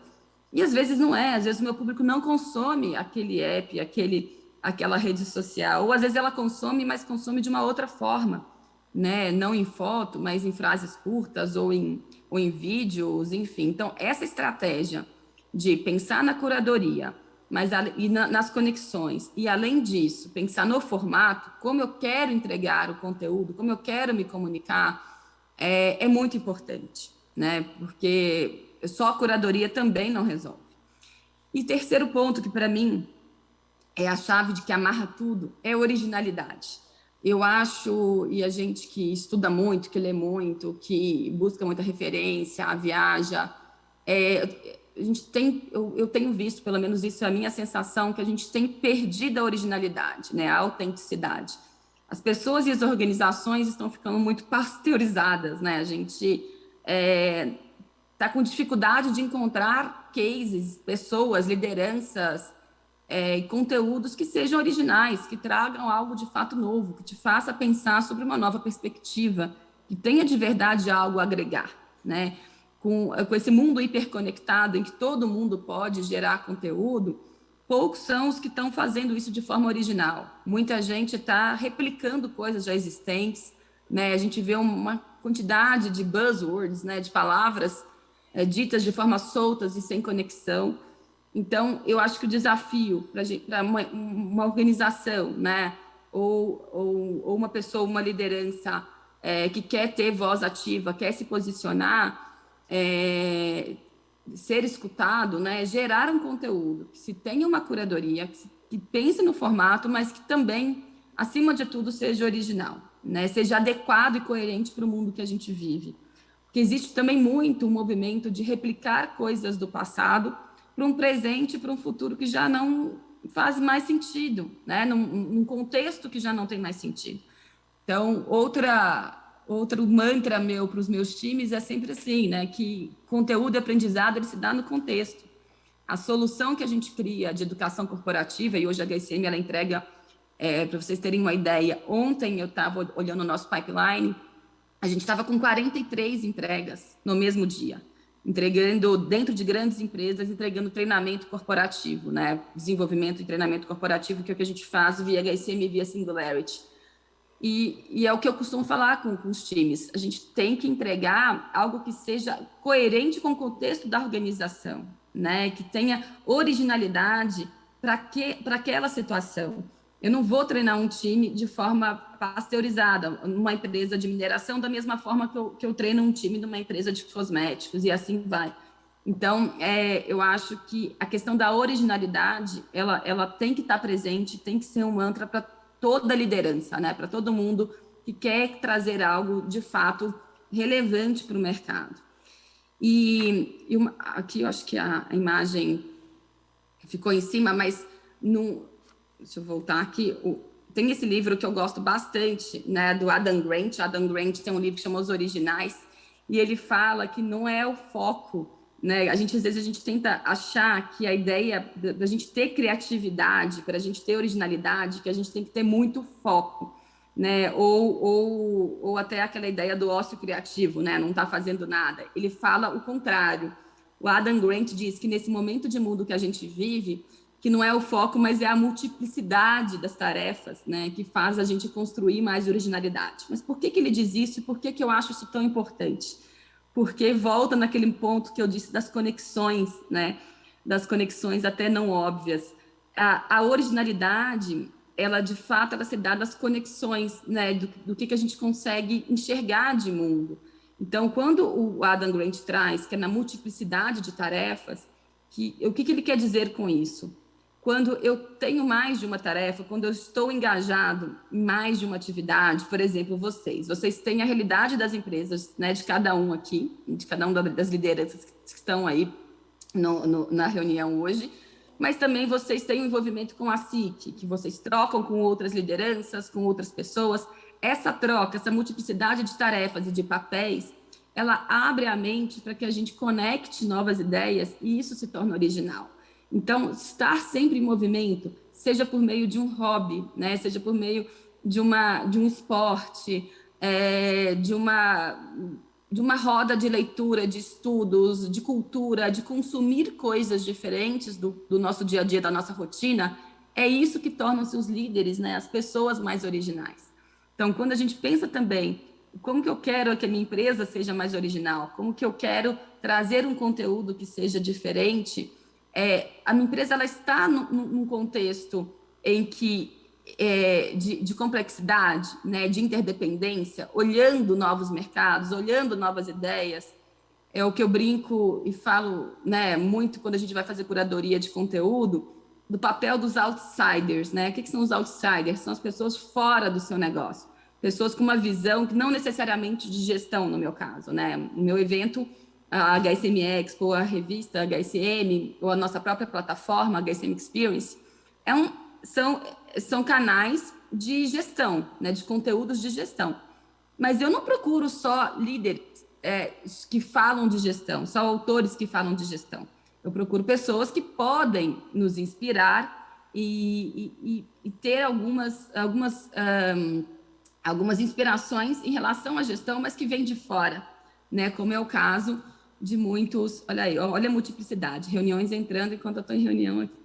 E às vezes não é, às vezes o meu público não consome aquele app, aquela rede social, ou às vezes ela consome, mas consome de uma outra forma, né? Não em foto, mas em frases curtas ou em vídeos, enfim. Então, essa estratégia de pensar na curadoria, mas nas conexões, e além disso, pensar no formato, como eu quero entregar o conteúdo, como eu quero me comunicar, é muito importante, né? Porque só a curadoria também não resolve. E terceiro ponto, que para mim é a chave de que amarra tudo, é originalidade. Eu acho, e a gente que estuda muito, que lê muito, que busca muita referência, viaja, eu tenho visto, pelo menos isso é a minha sensação, que a gente tem perdido a originalidade, né, a autenticidade. As pessoas e as organizações estão ficando muito pasteurizadas, né? A gente está com dificuldade de encontrar cases, pessoas, lideranças, conteúdos que sejam originais, que tragam algo de fato novo, que te faça pensar sobre uma nova perspectiva, que tenha de verdade algo a agregar, né? Com esse mundo hiperconectado, em que todo mundo pode gerar conteúdo, poucos são os que estão fazendo isso de forma original. Muita gente está replicando coisas já existentes, né? A gente vê uma quantidade de buzzwords, né? De palavras ditas de forma soltas e sem conexão. Então, eu acho que o desafio para uma organização, né? ou uma pessoa, uma liderança que quer ter voz ativa, quer se posicionar, ser escutado, né? Gerar um conteúdo que se tenha uma curadoria, que pense no formato, mas que também, acima de tudo, seja original, né? Seja adequado e coerente para o mundo que a gente vive. Porque existe também muito um movimento de replicar coisas do passado para um presente, para um futuro que já não faz mais sentido, né? Num contexto que já não tem mais sentido. Então, outro mantra meu para os meus times é sempre assim, né? Que conteúdo e aprendizado ele se dá no contexto. A solução que a gente cria de educação corporativa, e hoje a HSM ela entrega, para vocês terem uma ideia, ontem eu estava olhando o nosso pipeline, a gente estava com 43 entregas no mesmo dia, entregando dentro de grandes empresas, entregando treinamento corporativo, né? Desenvolvimento e treinamento corporativo, que é o que a gente faz via HSM e via Singularity. E é o que eu costumo falar com os times. A gente tem que entregar algo que seja coerente com o contexto da organização, né? Que tenha originalidade para aquela situação. Eu não vou treinar um time de forma pasteurizada, numa empresa de mineração, da mesma forma que eu treino um time numa empresa de cosméticos, e assim vai. Então, eu acho que a questão da originalidade, ela tem que estar presente, tem que ser um mantra para toda a liderança, né? Para todo mundo que quer trazer algo de fato relevante para o mercado. Aqui eu acho que a imagem ficou em cima, mas deixa eu voltar aqui. Tem esse livro que eu gosto bastante, né? Do Adam Grant. Adam Grant tem um livro que chama Os Originais, e ele fala que não é o foco, né? Às vezes a gente tenta achar que a ideia da gente ter criatividade, para a gente ter originalidade, que a gente tem que ter muito foco, né? Ou até aquela ideia do ócio criativo, né? Não está fazendo nada. Ele fala o contrário. O Adam Grant diz que nesse momento de mundo que a gente vive, que não é o foco, mas é a multiplicidade das tarefas, né? Que faz a gente construir mais originalidade. Mas por que ele diz isso e por que eu acho isso tão importante? Porque volta naquele ponto que eu disse das conexões, né? Das conexões até não óbvias. A originalidade, ela de fato, ela se dá das conexões, né? Do que a gente consegue enxergar de mundo. Então, quando o Adam Grant traz que é na multiplicidade de tarefas, o que ele quer dizer com isso? Quando eu tenho mais de uma tarefa, quando eu estou engajado em mais de uma atividade, por exemplo, vocês têm a realidade das empresas, né, de cada um aqui, de cada uma das lideranças que estão aí na reunião hoje, mas também vocês têm um envolvimento com a SIC, que vocês trocam com outras lideranças, com outras pessoas. Essa troca, essa multiplicidade de tarefas e de papéis, ela abre a mente para que a gente conecte novas ideias e isso se torna original. Então, estar sempre em movimento, seja por meio de um hobby, né? Seja por meio de um esporte, de uma roda de leitura, de estudos, de cultura, de consumir coisas diferentes do nosso dia a dia, da nossa rotina, é isso que torna-se os líderes, né? As pessoas mais originais. Então, quando a gente pensa também como que eu quero que a minha empresa seja mais original, como que eu quero trazer um conteúdo que seja diferente, a minha empresa ela está num contexto em que de complexidade, né, de interdependência, olhando novos mercados, olhando novas ideias. É o que eu brinco e falo, né, muito quando a gente vai fazer curadoria de conteúdo, do papel dos outsiders, né? O que são os outsiders? São as pessoas fora do seu negócio, pessoas com uma visão que não necessariamente de gestão, no meu caso, né? No meu evento, a HSM Expo, a revista HSM, ou a nossa própria plataforma, a HSM Experience, são canais de gestão, né? De conteúdos de gestão. Mas eu não procuro só líderes que falam de gestão, só autores que falam de gestão. Eu procuro pessoas que podem nos inspirar e ter algumas inspirações em relação à gestão, mas que vêm de fora, né? Como é o caso de muitos... Olha aí, olha a multiplicidade, reuniões entrando enquanto eu estou em reunião aqui.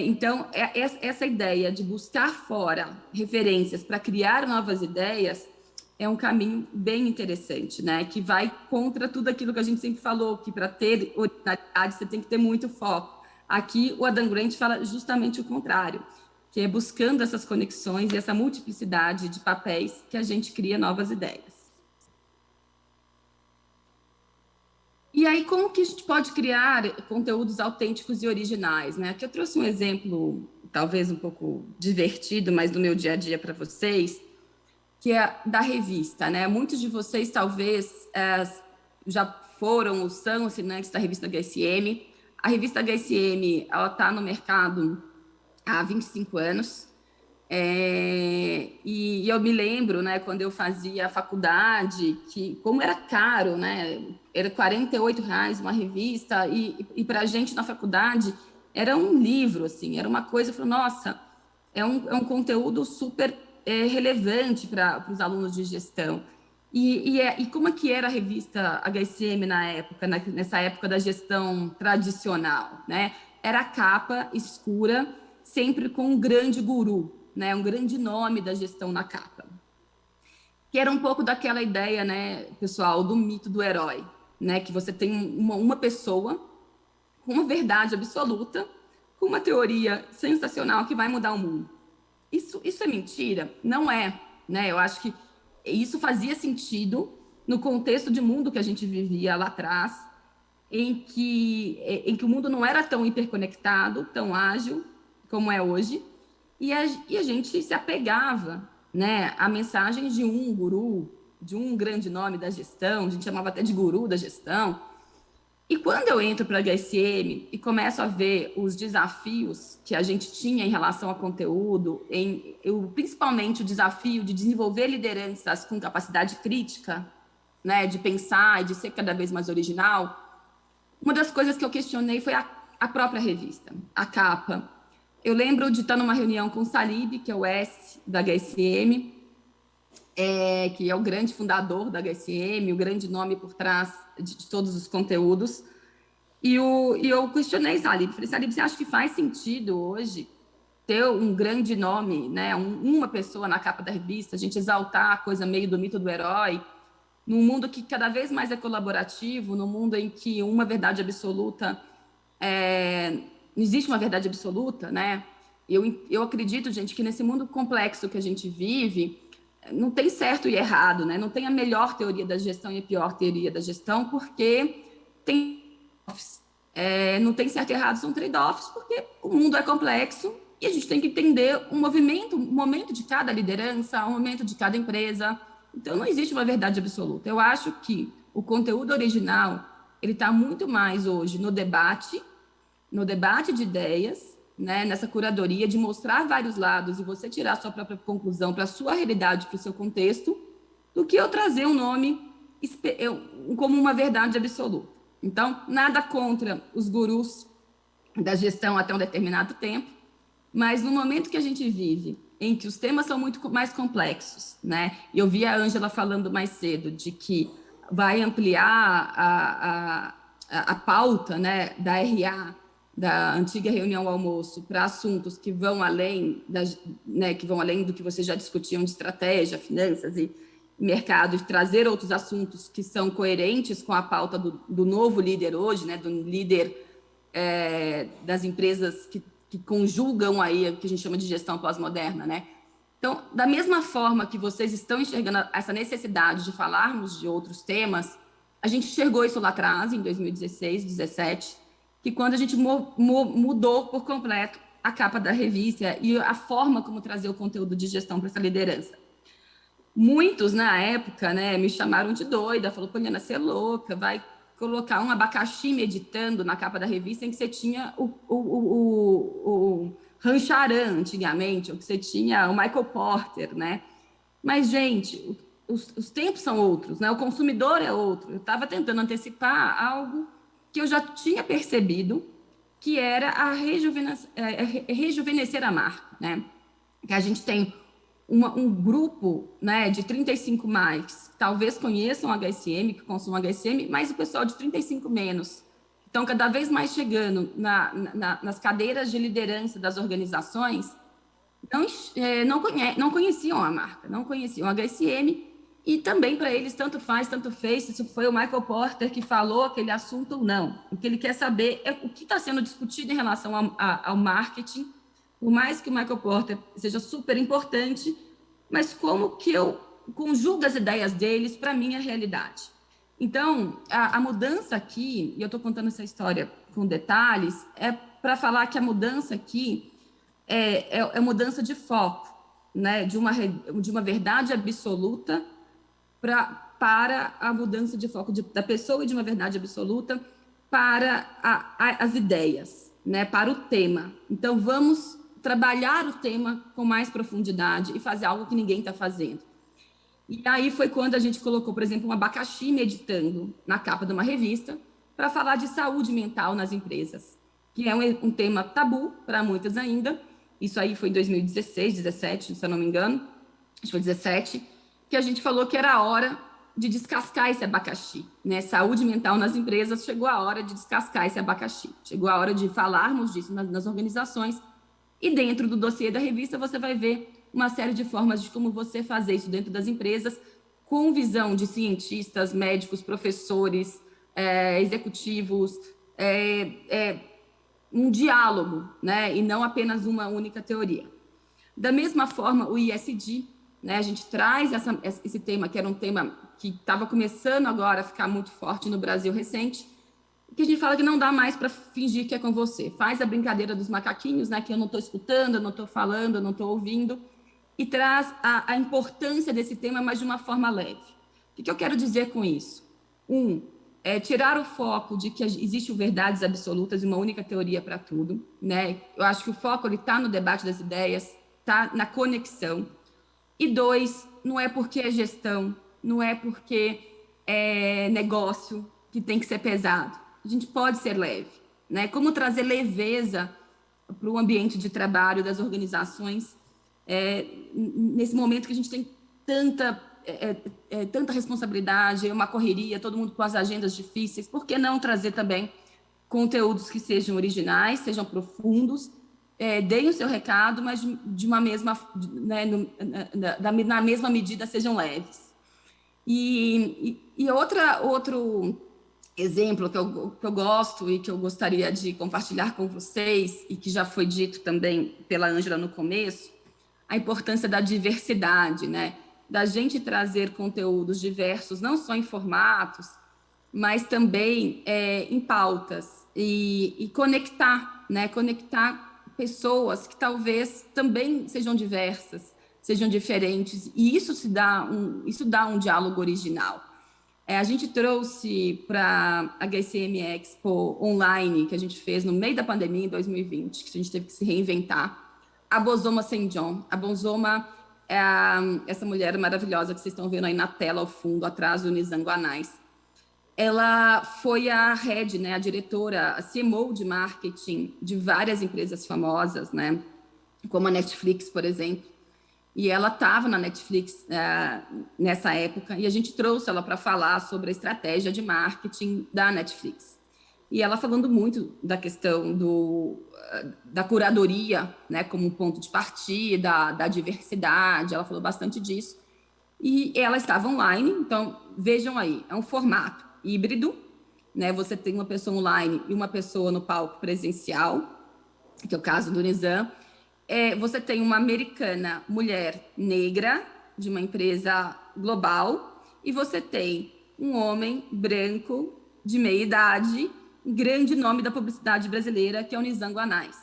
Então, essa ideia de buscar fora referências para criar novas ideias é um caminho bem interessante, né? Que vai contra tudo aquilo que a gente sempre falou, que para ter originalidade você tem que ter muito foco. Aqui, o Adam Grant fala justamente o contrário, que é buscando essas conexões e essa multiplicidade de papéis que a gente cria novas ideias. E aí, como que a gente pode criar conteúdos autênticos e originais, né? Aqui eu trouxe um exemplo, talvez um pouco divertido, mas do meu dia a dia para vocês, que é da revista, né? Muitos de vocês, talvez, já foram ou são assinantes da revista HSM. A revista HSM, ela está no mercado há 25 anos. E eu me lembro, né, quando eu fazia a faculdade, que como era caro, né? Era R$48 uma revista, e para a gente na faculdade era um livro, assim, era uma coisa, eu falei, nossa, é um conteúdo super relevante para os alunos de gestão. E como é que era a revista HSM na época, nessa época da gestão tradicional, né? Era a capa escura, sempre com um grande guru, né? Um grande nome da gestão na capa. Que era um pouco daquela ideia, né, pessoal, do mito do herói, né? Que você tem uma pessoa com uma verdade absoluta, com uma teoria sensacional que vai mudar o mundo. Isso é mentira? Não é, né? Eu acho que isso fazia sentido no contexto de mundo que a gente vivia lá atrás, em que o mundo não era tão hiperconectado, tão ágil como é hoje, e a gente se apegava, né, a mensagens de um guru, de um grande nome da gestão, a gente chamava até de guru da gestão. E quando eu entro para a HSM e começo a ver os desafios que a gente tinha em relação ao conteúdo, principalmente o desafio de desenvolver lideranças com capacidade crítica, né, de pensar e de ser cada vez mais original, uma das coisas que eu questionei foi a própria revista, a capa. Eu lembro de estar numa reunião com o Salib, que é o S da HSM, que é o grande fundador da HSM, o grande nome por trás de todos os conteúdos. E eu questionei Salib, falei, Salib, você acha que faz sentido hoje ter um grande nome, né, uma pessoa na capa da revista, a gente exaltar a coisa meio do mito do herói, num mundo que cada vez mais é colaborativo, num mundo em que uma verdade absoluta, não existe uma verdade absoluta, né? Eu acredito, gente, que nesse mundo complexo que a gente vive, não tem certo e errado, né? Não tem a melhor teoria da gestão e a pior teoria da gestão, porque tem não tem certo e errado, são trade-offs, porque o mundo é complexo e a gente tem que entender o momento de cada liderança, o momento de cada empresa. Então, não existe uma verdade absoluta. Eu acho que o conteúdo original, ele está muito mais hoje no debate de ideias, né, nessa curadoria de mostrar vários lados e você tirar a sua própria conclusão para a sua realidade, para o seu contexto, do que eu trazer um nome como uma verdade absoluta. Então, nada contra os gurus da gestão até um determinado tempo, mas no momento que a gente vive, em que os temas são muito mais complexos, né? Eu vi a Ângela falando mais cedo de que vai ampliar a pauta, né, da RA, da antiga reunião almoço, para assuntos que vão além do que vocês já discutiam de estratégia, finanças e mercado, e trazer outros assuntos que são coerentes com a pauta do novo líder hoje, né, do líder das empresas que conjugam aí o que a gente chama de gestão pós-moderna, né? Então, da mesma forma que vocês estão enxergando essa necessidade de falarmos de outros temas, a gente enxergou isso lá atrás, em 2016, 2017, que quando a gente mudou por completo a capa da revista e a forma como trazer o conteúdo de gestão para essa liderança. Muitos, na época, né, me chamaram de doida, falou, Poliana, você é louca, vai colocar um abacaxi meditando na capa da revista em que você tinha o Rancharan, antigamente, ou que você tinha o Michael Porter, né? Mas, gente, os tempos são outros, né? O consumidor é outro. Eu estava tentando antecipar algo que eu já tinha percebido, que era rejuvenescer a marca, né? Que a gente tem um grupo, né, de 35 mais, que talvez conheçam HSM, que consumam HSM, mas o pessoal de 35 menos, estão cada vez mais chegando nas cadeiras de liderança das organizações, não conheciam a marca, não conheciam o HSM, e também para eles tanto faz, tanto fez, se foi o Michael Porter que falou aquele assunto ou não. O que ele quer saber é o que está sendo discutido em relação ao marketing, por mais que o Michael Porter seja super importante, mas como que eu conjugo as ideias deles para a minha realidade. Então, a mudança aqui, e eu estou contando essa história com detalhes, é para falar que a mudança aqui é mudança de foco, né? de uma verdade absoluta para a mudança de foco da pessoa e de uma verdade absoluta para as ideias, né? Para o tema. Então, vamos trabalhar o tema com mais profundidade e fazer algo que ninguém está fazendo. E aí foi quando a gente colocou, por exemplo, um abacaxi meditando na capa de uma revista para falar de saúde mental nas empresas, que é um tema tabu para muitas ainda. Isso aí foi em 2016, 17, se eu não me engano, acho que foi 17, que a gente falou que era a hora de descascar esse abacaxi, né? Saúde mental nas empresas, chegou a hora de descascar esse abacaxi, chegou a hora de falarmos disso nas organizações. E dentro do dossiê da revista você vai ver uma série de formas de como você fazer isso dentro das empresas, com visão de cientistas, médicos, professores, executivos, um diálogo, né? E não apenas uma única teoria. Da mesma forma, o ISD, né? A gente traz esse tema, que era um tema que estava começando agora a ficar muito forte no Brasil recente, que a gente fala que não dá mais para fingir que é com você. Faz a brincadeira dos macaquinhos, né, que eu não estou escutando, eu não estou falando, eu não estou ouvindo, e traz a importância desse tema, mas de uma forma leve. O que eu quero dizer com isso? Tirar o foco de que existem verdades absolutas e uma única teoria para tudo, né? Eu acho que o foco está no debate das ideias, está na conexão. E 2, não é porque é gestão, não é porque é negócio que tem que ser pesado. A gente pode ser leve, né? Como trazer leveza para o ambiente de trabalho das organizações nesse momento que a gente tem tanta responsabilidade, uma correria, todo mundo com as agendas difíceis. Por que não trazer também conteúdos que sejam originais, sejam profundos, deem o seu recado, mas de uma mesma, né, na mesma medida sejam leves. E outro exemplo que eu gosto e que eu gostaria de compartilhar com vocês, e que já foi dito também pela Ângela no começo, a importância da diversidade, né? Da gente trazer conteúdos diversos, não só em formatos, mas também em pautas, e conectar, né? Conectar pessoas que talvez também sejam diversas, sejam diferentes, e isso dá um diálogo original. A gente trouxe para a HSM Expo online, que a gente fez no meio da pandemia, em 2020, que a gente teve que se reinventar, a Bosoma St. John. A Bosoma essa mulher maravilhosa que vocês estão vendo aí na tela ao fundo, atrás do Nizam Guanais. Ela foi a head, né, a diretora, a CMO de marketing de várias empresas famosas, né, como a Netflix, por exemplo. E ela estava na Netflix nessa época, e a gente trouxe ela para falar sobre a estratégia de marketing da Netflix. E ela falando muito da questão da curadoria, né, como um ponto de partida, da diversidade, ela falou bastante disso. E ela estava online, então vejam aí, é um formato híbrido, né, você tem uma pessoa online e uma pessoa no palco presencial, que é o caso do Nizam. Você tem uma americana mulher negra de uma empresa global e você tem um homem branco de meia idade, grande nome da publicidade brasileira, que é o Nizam Guanais.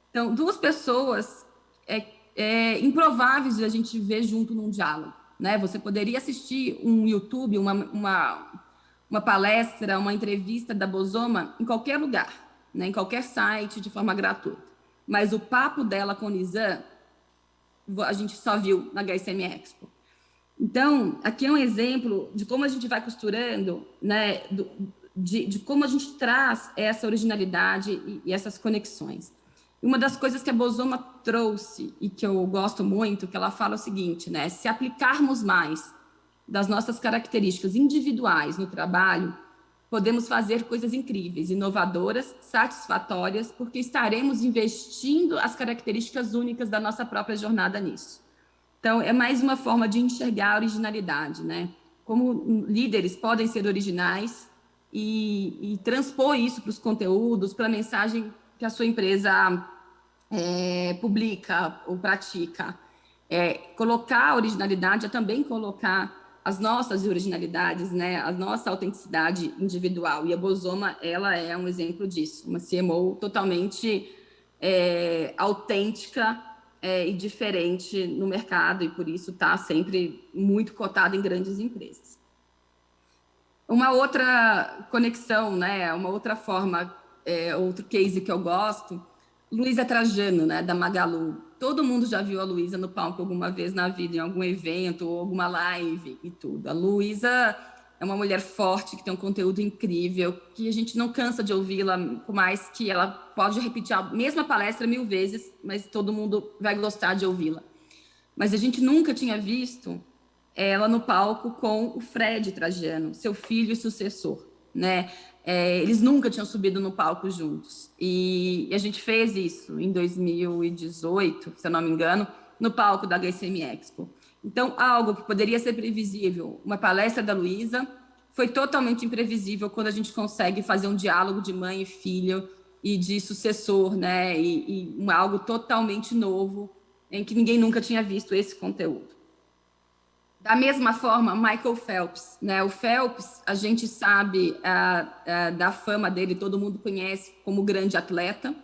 Então, duas pessoas improváveis de a gente ver junto num diálogo, né? Você poderia assistir um YouTube, uma palestra, uma entrevista da Bosoma em qualquer lugar, né? Em qualquer site, de forma gratuita. Mas o papo dela com o Nizam, a gente só viu na HSM Expo. Então, aqui é um exemplo de como a gente vai costurando, né, de como a gente traz essa originalidade e essas conexões. Uma das coisas que a Bosoma trouxe e que eu gosto muito, que ela fala o seguinte, né, se aplicarmos mais das nossas características individuais no trabalho, podemos fazer coisas incríveis, inovadoras, satisfatórias, porque estaremos investindo as características únicas da nossa própria jornada nisso. Então, é mais uma forma de enxergar a originalidade, né? Como líderes podem ser originais e transpor isso para os conteúdos, para a mensagem que a sua empresa publica ou pratica. Colocar a originalidade é também colocar as nossas originalidades, né, a nossa autenticidade individual. E a Bosoma, ela é um exemplo disso, uma CMO totalmente autêntica e diferente no mercado, e por isso está sempre muito cotada em grandes empresas. Uma outra conexão, né, uma outra forma, outro case que eu gosto, Luísa Trajano, né, da Magalu. Todo mundo já viu a Luísa no palco alguma vez na vida, em algum evento, ou alguma live e tudo. A Luísa é uma mulher forte, que tem um conteúdo incrível, que a gente não cansa de ouvi-la, por mais que ela pode repetir a mesma palestra 1000 vezes, mas todo mundo vai gostar de ouvi-la. Mas a gente nunca tinha visto ela no palco com o Fred Trajano, seu filho e sucessor, né? Eles nunca tinham subido no palco juntos. E a gente fez isso em 2018, se eu não me engano, no palco da HSM Expo. Então, algo que poderia ser previsível, uma palestra da Luísa, foi totalmente imprevisível quando a gente consegue fazer um diálogo de mãe e filho e de sucessor, né? E algo totalmente novo, em que ninguém nunca tinha visto esse conteúdo. Da mesma forma, Michael Phelps, né? O Phelps, a gente sabe da fama dele, todo mundo conhece como grande atleta.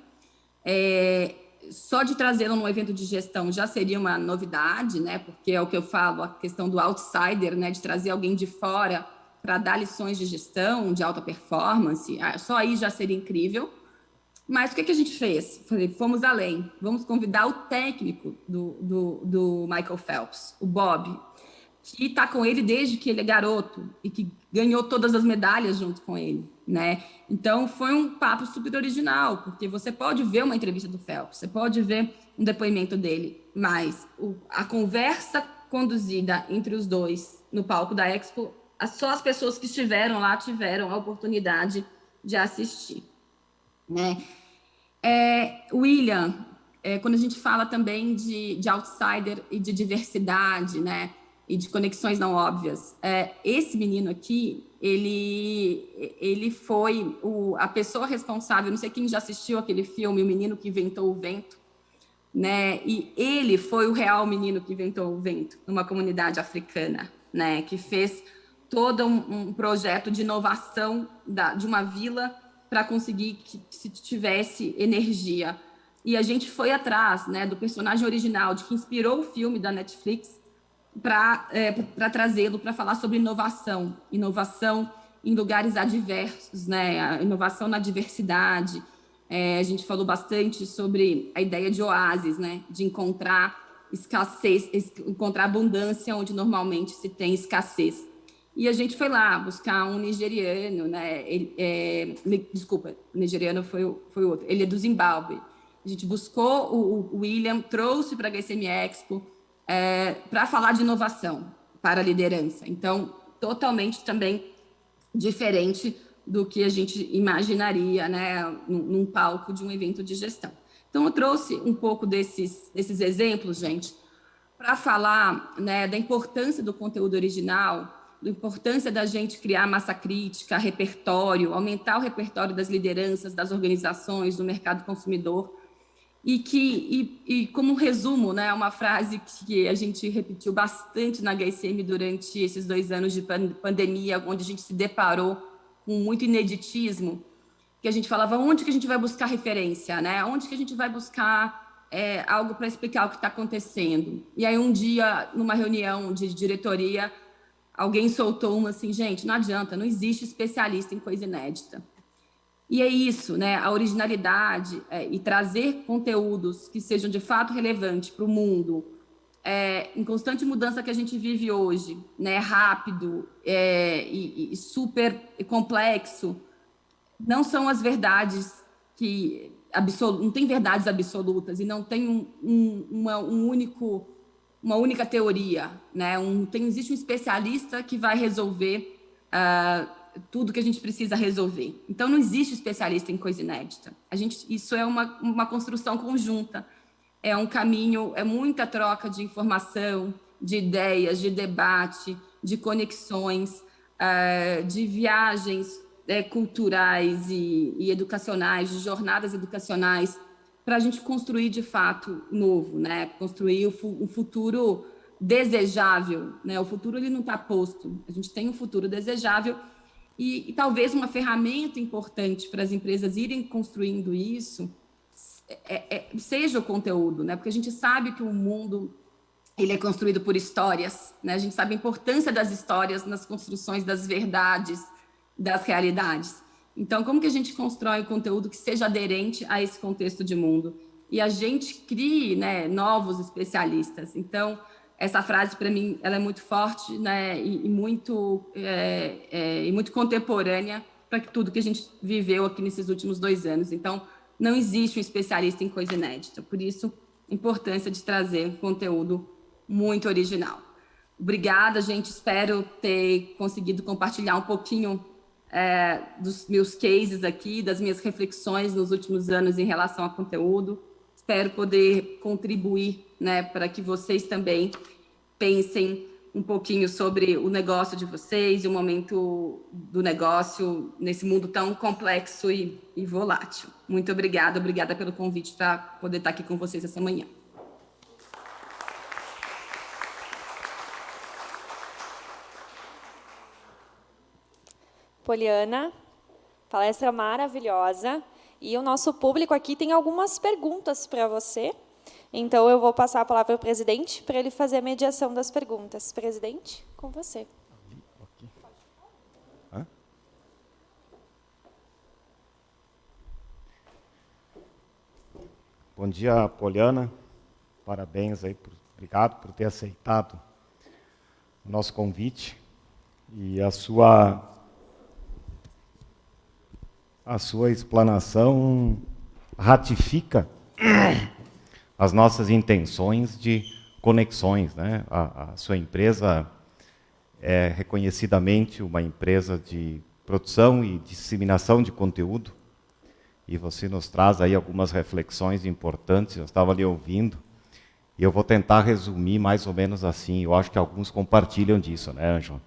Só de trazê-lo num evento de gestão já seria uma novidade, né? Porque é o que eu falo, a questão do outsider, né? De trazer alguém de fora para dar lições de gestão, de alta performance, só aí já seria incrível. Mas o que a gente fez? Fomos além, vamos convidar o técnico do Michael Phelps, o Bob, que está com ele desde que ele é garoto e que ganhou todas as medalhas junto com ele, né? Então, foi um papo super original, porque você pode ver uma entrevista do Phelps, você pode ver um depoimento dele, mas a conversa conduzida entre os dois no palco da Expo, só as pessoas que estiveram lá tiveram a oportunidade de assistir, né? William, quando a gente fala também de outsider e de diversidade, né? E de conexões não óbvias. Esse menino aqui, ele foi a pessoa responsável, não sei quem já assistiu aquele filme, O Menino que Inventou o Vento, né? E ele foi o real menino que inventou o vento numa comunidade africana, né? Que fez todo um projeto de inovação de uma vila para conseguir que se tivesse energia. E a gente foi atrás, né, do personagem original, de que inspirou o filme da Netflix, para trazê-lo para falar sobre inovação em lugares adversos, né? A inovação na diversidade. A gente falou bastante sobre a ideia de oásis, né? De encontrar escassez, encontrar abundância onde normalmente se tem escassez. E a gente foi lá buscar um nigeriano, né? Desculpa, o nigeriano foi o outro. Ele é do Zimbábue. A gente buscou o William, trouxe para a HSM Expo para falar de inovação para a liderança. Então, totalmente também diferente do que a gente imaginaria, né, num palco de um evento de gestão. Então, eu trouxe um pouco desses exemplos, gente, para falar, né, da importância do conteúdo original, da importância da gente criar massa crítica, repertório, aumentar o repertório das lideranças, das organizações, do mercado consumidor, e como resumo, né, uma frase que a gente repetiu bastante na HSM durante esses 2 anos de pandemia, onde a gente se deparou com muito ineditismo, que a gente falava, onde que a gente vai buscar referência, né? Onde que a gente vai buscar algo para explicar o que está acontecendo? E aí um dia, numa reunião de diretoria, alguém soltou uma assim, gente, não adianta, não existe especialista em coisa inédita. E é isso, né? A originalidade e trazer conteúdos que sejam de fato relevantes para o mundo, em constante mudança que a gente vive hoje, né? Rápido e super complexo, não são as verdades que não tem verdades absolutas e não tem uma única teoria, né? Não existe um especialista que vai resolver tudo que a gente precisa resolver. Então, não existe especialista em coisa inédita. Isso é uma construção conjunta, é um caminho, é muita troca de informação, de ideias, de debate, de conexões, de viagens culturais e educacionais, de jornadas educacionais, para a gente construir, de fato, novo, né? Construir um futuro desejável, né? O futuro ele não está posto, a gente tem um futuro desejável e talvez uma ferramenta importante para as empresas irem construindo isso seja o conteúdo, né? Porque a gente sabe que o mundo ele é construído por histórias, né? A gente sabe a importância das histórias nas construções das verdades, das realidades. Então, como que a gente constrói um conteúdo que seja aderente a esse contexto de mundo? E a gente crie, né, novos especialistas. Então, essa frase, para mim, ela é muito forte, né, e muito contemporânea para tudo que a gente viveu aqui nesses últimos 2 anos. Então, não existe um especialista em coisa inédita. Por isso, a importância de trazer conteúdo muito original. Obrigada, gente. Espero ter conseguido compartilhar um pouquinho dos meus cases aqui, das minhas reflexões nos últimos anos em relação a conteúdo. Espero poder contribuir, né, para que vocês também pensem um pouquinho sobre o negócio de vocês e o momento do negócio nesse mundo tão complexo e volátil. Muito obrigada pelo convite para poder estar aqui com vocês essa manhã. Poliana, palestra maravilhosa. E o nosso público aqui tem algumas perguntas para você. Então, eu vou passar a palavra ao presidente para ele fazer a mediação das perguntas. Presidente, com você. Bom dia, Poliana. Parabéns aí, obrigado por ter aceitado o nosso convite. E a sua explanação ratifica as nossas intenções de conexões, né? A sua empresa é reconhecidamente uma empresa de produção e disseminação de conteúdo, e você nos traz aí algumas reflexões importantes. Eu estava ali ouvindo, e eu vou tentar resumir mais ou menos assim. Eu acho que alguns compartilham disso, né, Ângela?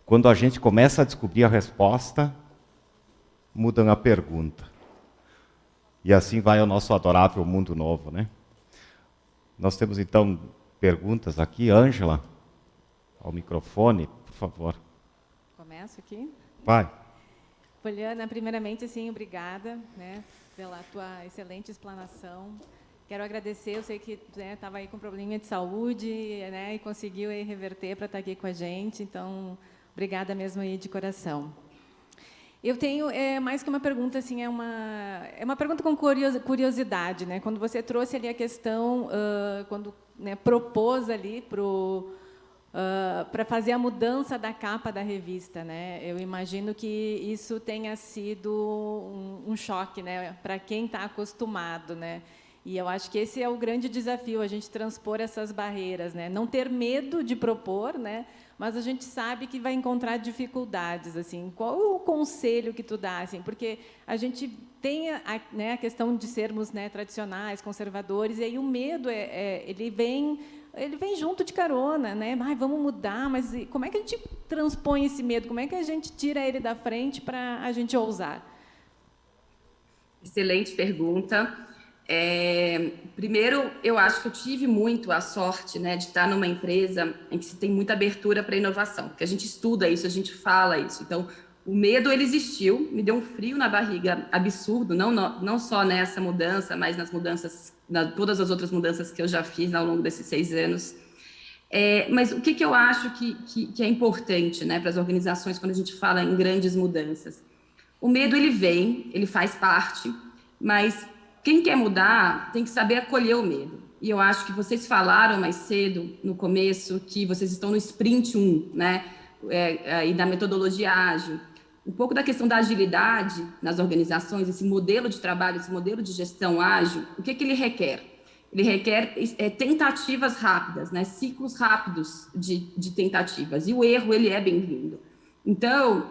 Quando a gente começa a descobrir a resposta, mudam a pergunta. E assim vai o nosso adorável mundo novo, né? Nós temos, então, perguntas aqui. Ângela, ao microfone, por favor. Começo aqui? Vai. Poliana, primeiramente, sim, obrigada, né, pela tua excelente explanação. Quero agradecer, eu sei que estava aí com probleminha de saúde, né, e conseguiu aí reverter para estar aqui com a gente, então, obrigada mesmo aí de coração. Eu tenho, mais que uma pergunta, assim, é uma pergunta com curiosidade, né? Quando você trouxe ali a questão, quando, né, propôs ali para fazer a mudança da capa da revista, né? Eu imagino que isso tenha sido um choque, né, para quem está acostumado, né? E eu acho que esse é o grande desafio, a gente transpor essas barreiras, né? Não ter medo de propor, né? Mas a gente sabe que vai encontrar dificuldades, assim. Qual o conselho que tu dá, assim? Porque a gente tem a questão de sermos, né, tradicionais, conservadores, e aí o medo ele vem junto de carona, né? Vamos mudar, mas como é que a gente transpõe esse medo? Como é que a gente tira ele da frente para a gente ousar? Excelente pergunta. Primeiro, eu acho que eu tive muito a sorte, né, de estar numa empresa em que se tem muita abertura para inovação, porque a gente estuda isso, a gente fala isso. Então, o medo, ele existiu, me deu um frio na barriga absurdo, não só nessa mudança, mas nas mudanças, todas as outras mudanças que eu já fiz ao longo desses 6 anos. Mas o que eu acho que é importante, né, para as organizações quando a gente fala em grandes mudanças? O medo, ele vem, ele faz parte, mas quem quer mudar tem que saber acolher o medo. E eu acho que vocês falaram mais cedo, no começo, que vocês estão no sprint 1, né? E da metodologia ágil. Um pouco da questão da agilidade nas organizações, esse modelo de trabalho, esse modelo de gestão ágil, o que ele requer? Ele requer tentativas rápidas, né? Ciclos rápidos de tentativas. E o erro, ele é bem-vindo. Então,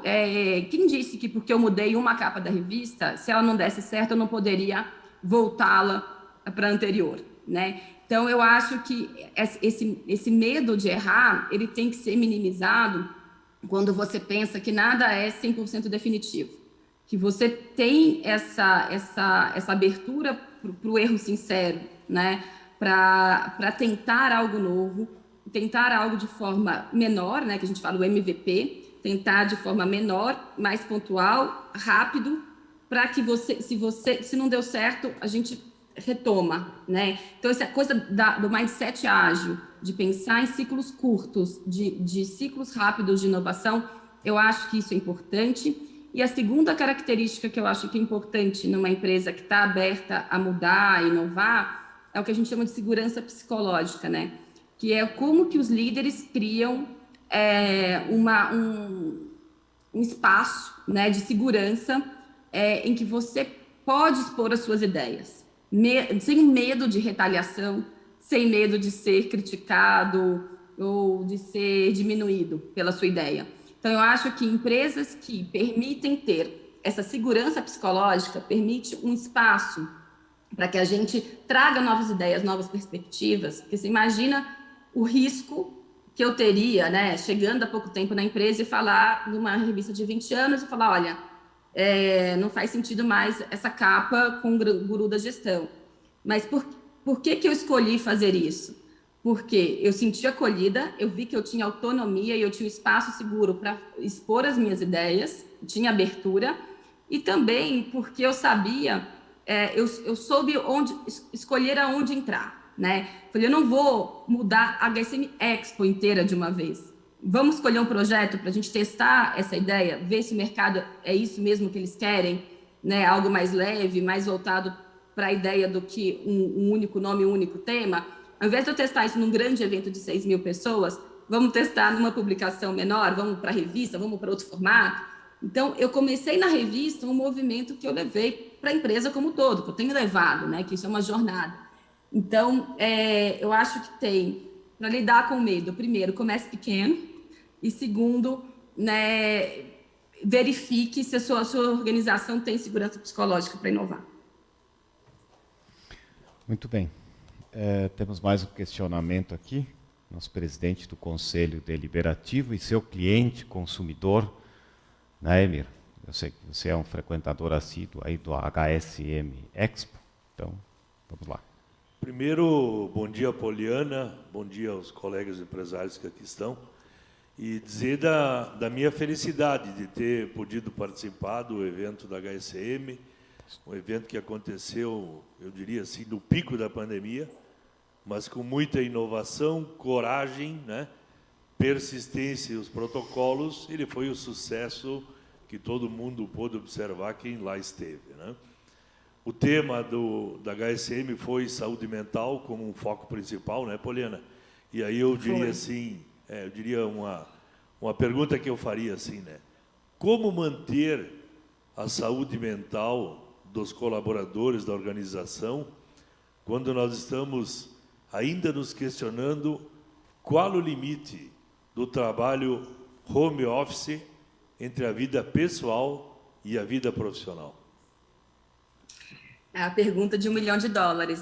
quem disse que porque eu mudei uma capa da revista, se ela não desse certo, eu não poderia voltá-la para a anterior, né? Então, eu acho que esse medo de errar, ele tem que ser minimizado quando você pensa que nada é 100% definitivo, que você tem essa abertura para o erro sincero, né? Para tentar algo novo, tentar algo de forma menor, né? Que a gente fala o MVP, tentar de forma menor, mais pontual, rápido, para que se não deu certo, a gente retoma, né? Então, essa coisa do mindset ágil, de pensar em ciclos curtos, de ciclos rápidos de inovação, eu acho que isso é importante. E a segunda característica que eu acho que é importante numa empresa que está aberta a mudar, a inovar, é o que a gente chama de segurança psicológica, né? Que é como que os líderes criam um espaço, né, de segurança em que você pode expor as suas ideias, sem medo de retaliação, sem medo de ser criticado ou de ser diminuído pela sua ideia. Então, eu acho que empresas que permitem ter essa segurança psicológica, permite um espaço para que a gente traga novas ideias, novas perspectivas, porque você imagina o risco que eu teria, né, chegando há pouco tempo na empresa e falar numa revista de 20 anos e falar, olha, não faz sentido mais essa capa com o guru da gestão. Mas por que eu escolhi fazer isso? Porque eu senti acolhida, eu vi que eu tinha autonomia e eu tinha um espaço seguro para expor as minhas ideias, tinha abertura, e também porque eu sabia, eu soube escolher aonde entrar, né? Falei, eu não vou mudar a HSM Expo inteira de uma vez. Vamos escolher um projeto para a gente testar essa ideia, ver se o mercado é isso mesmo que eles querem, né? Algo mais leve, mais voltado para a ideia do que um único nome, um único tema. Ao invés de eu testar isso num grande evento de 6.000 pessoas, vamos testar numa publicação menor, vamos para a revista, vamos para outro formato. Então, eu comecei na revista um movimento que eu levei para a empresa como um todo, que eu tenho levado, né? Que isso é uma jornada. Então, eu acho que tem, para lidar com o medo, primeiro, comece pequeno, e segundo, né, verifique se a sua organização tem segurança psicológica para inovar. Muito bem. Temos mais um questionamento aqui. Nosso presidente do Conselho Deliberativo e seu cliente consumidor, né, Emir? Eu sei que você é um frequentador assíduo aí do HSM Expo, então vamos lá. Primeiro, bom dia, Poliana, bom dia aos colegas empresários que aqui estão, e dizer da minha felicidade de ter podido participar do evento da HSM, um evento que aconteceu, eu diria assim, no pico da pandemia, mas com muita inovação, coragem, né, persistência e os protocolos, ele foi o sucesso que todo mundo pôde observar quem lá esteve, né? O tema da HSM foi saúde mental como um foco principal, né, Poliana? E aí eu diria assim, eu diria uma pergunta que eu faria assim, né? Como manter a saúde mental dos colaboradores da organização quando nós estamos ainda nos questionando qual o limite do trabalho home office entre a vida pessoal e a vida profissional? É a pergunta de $1 milhão,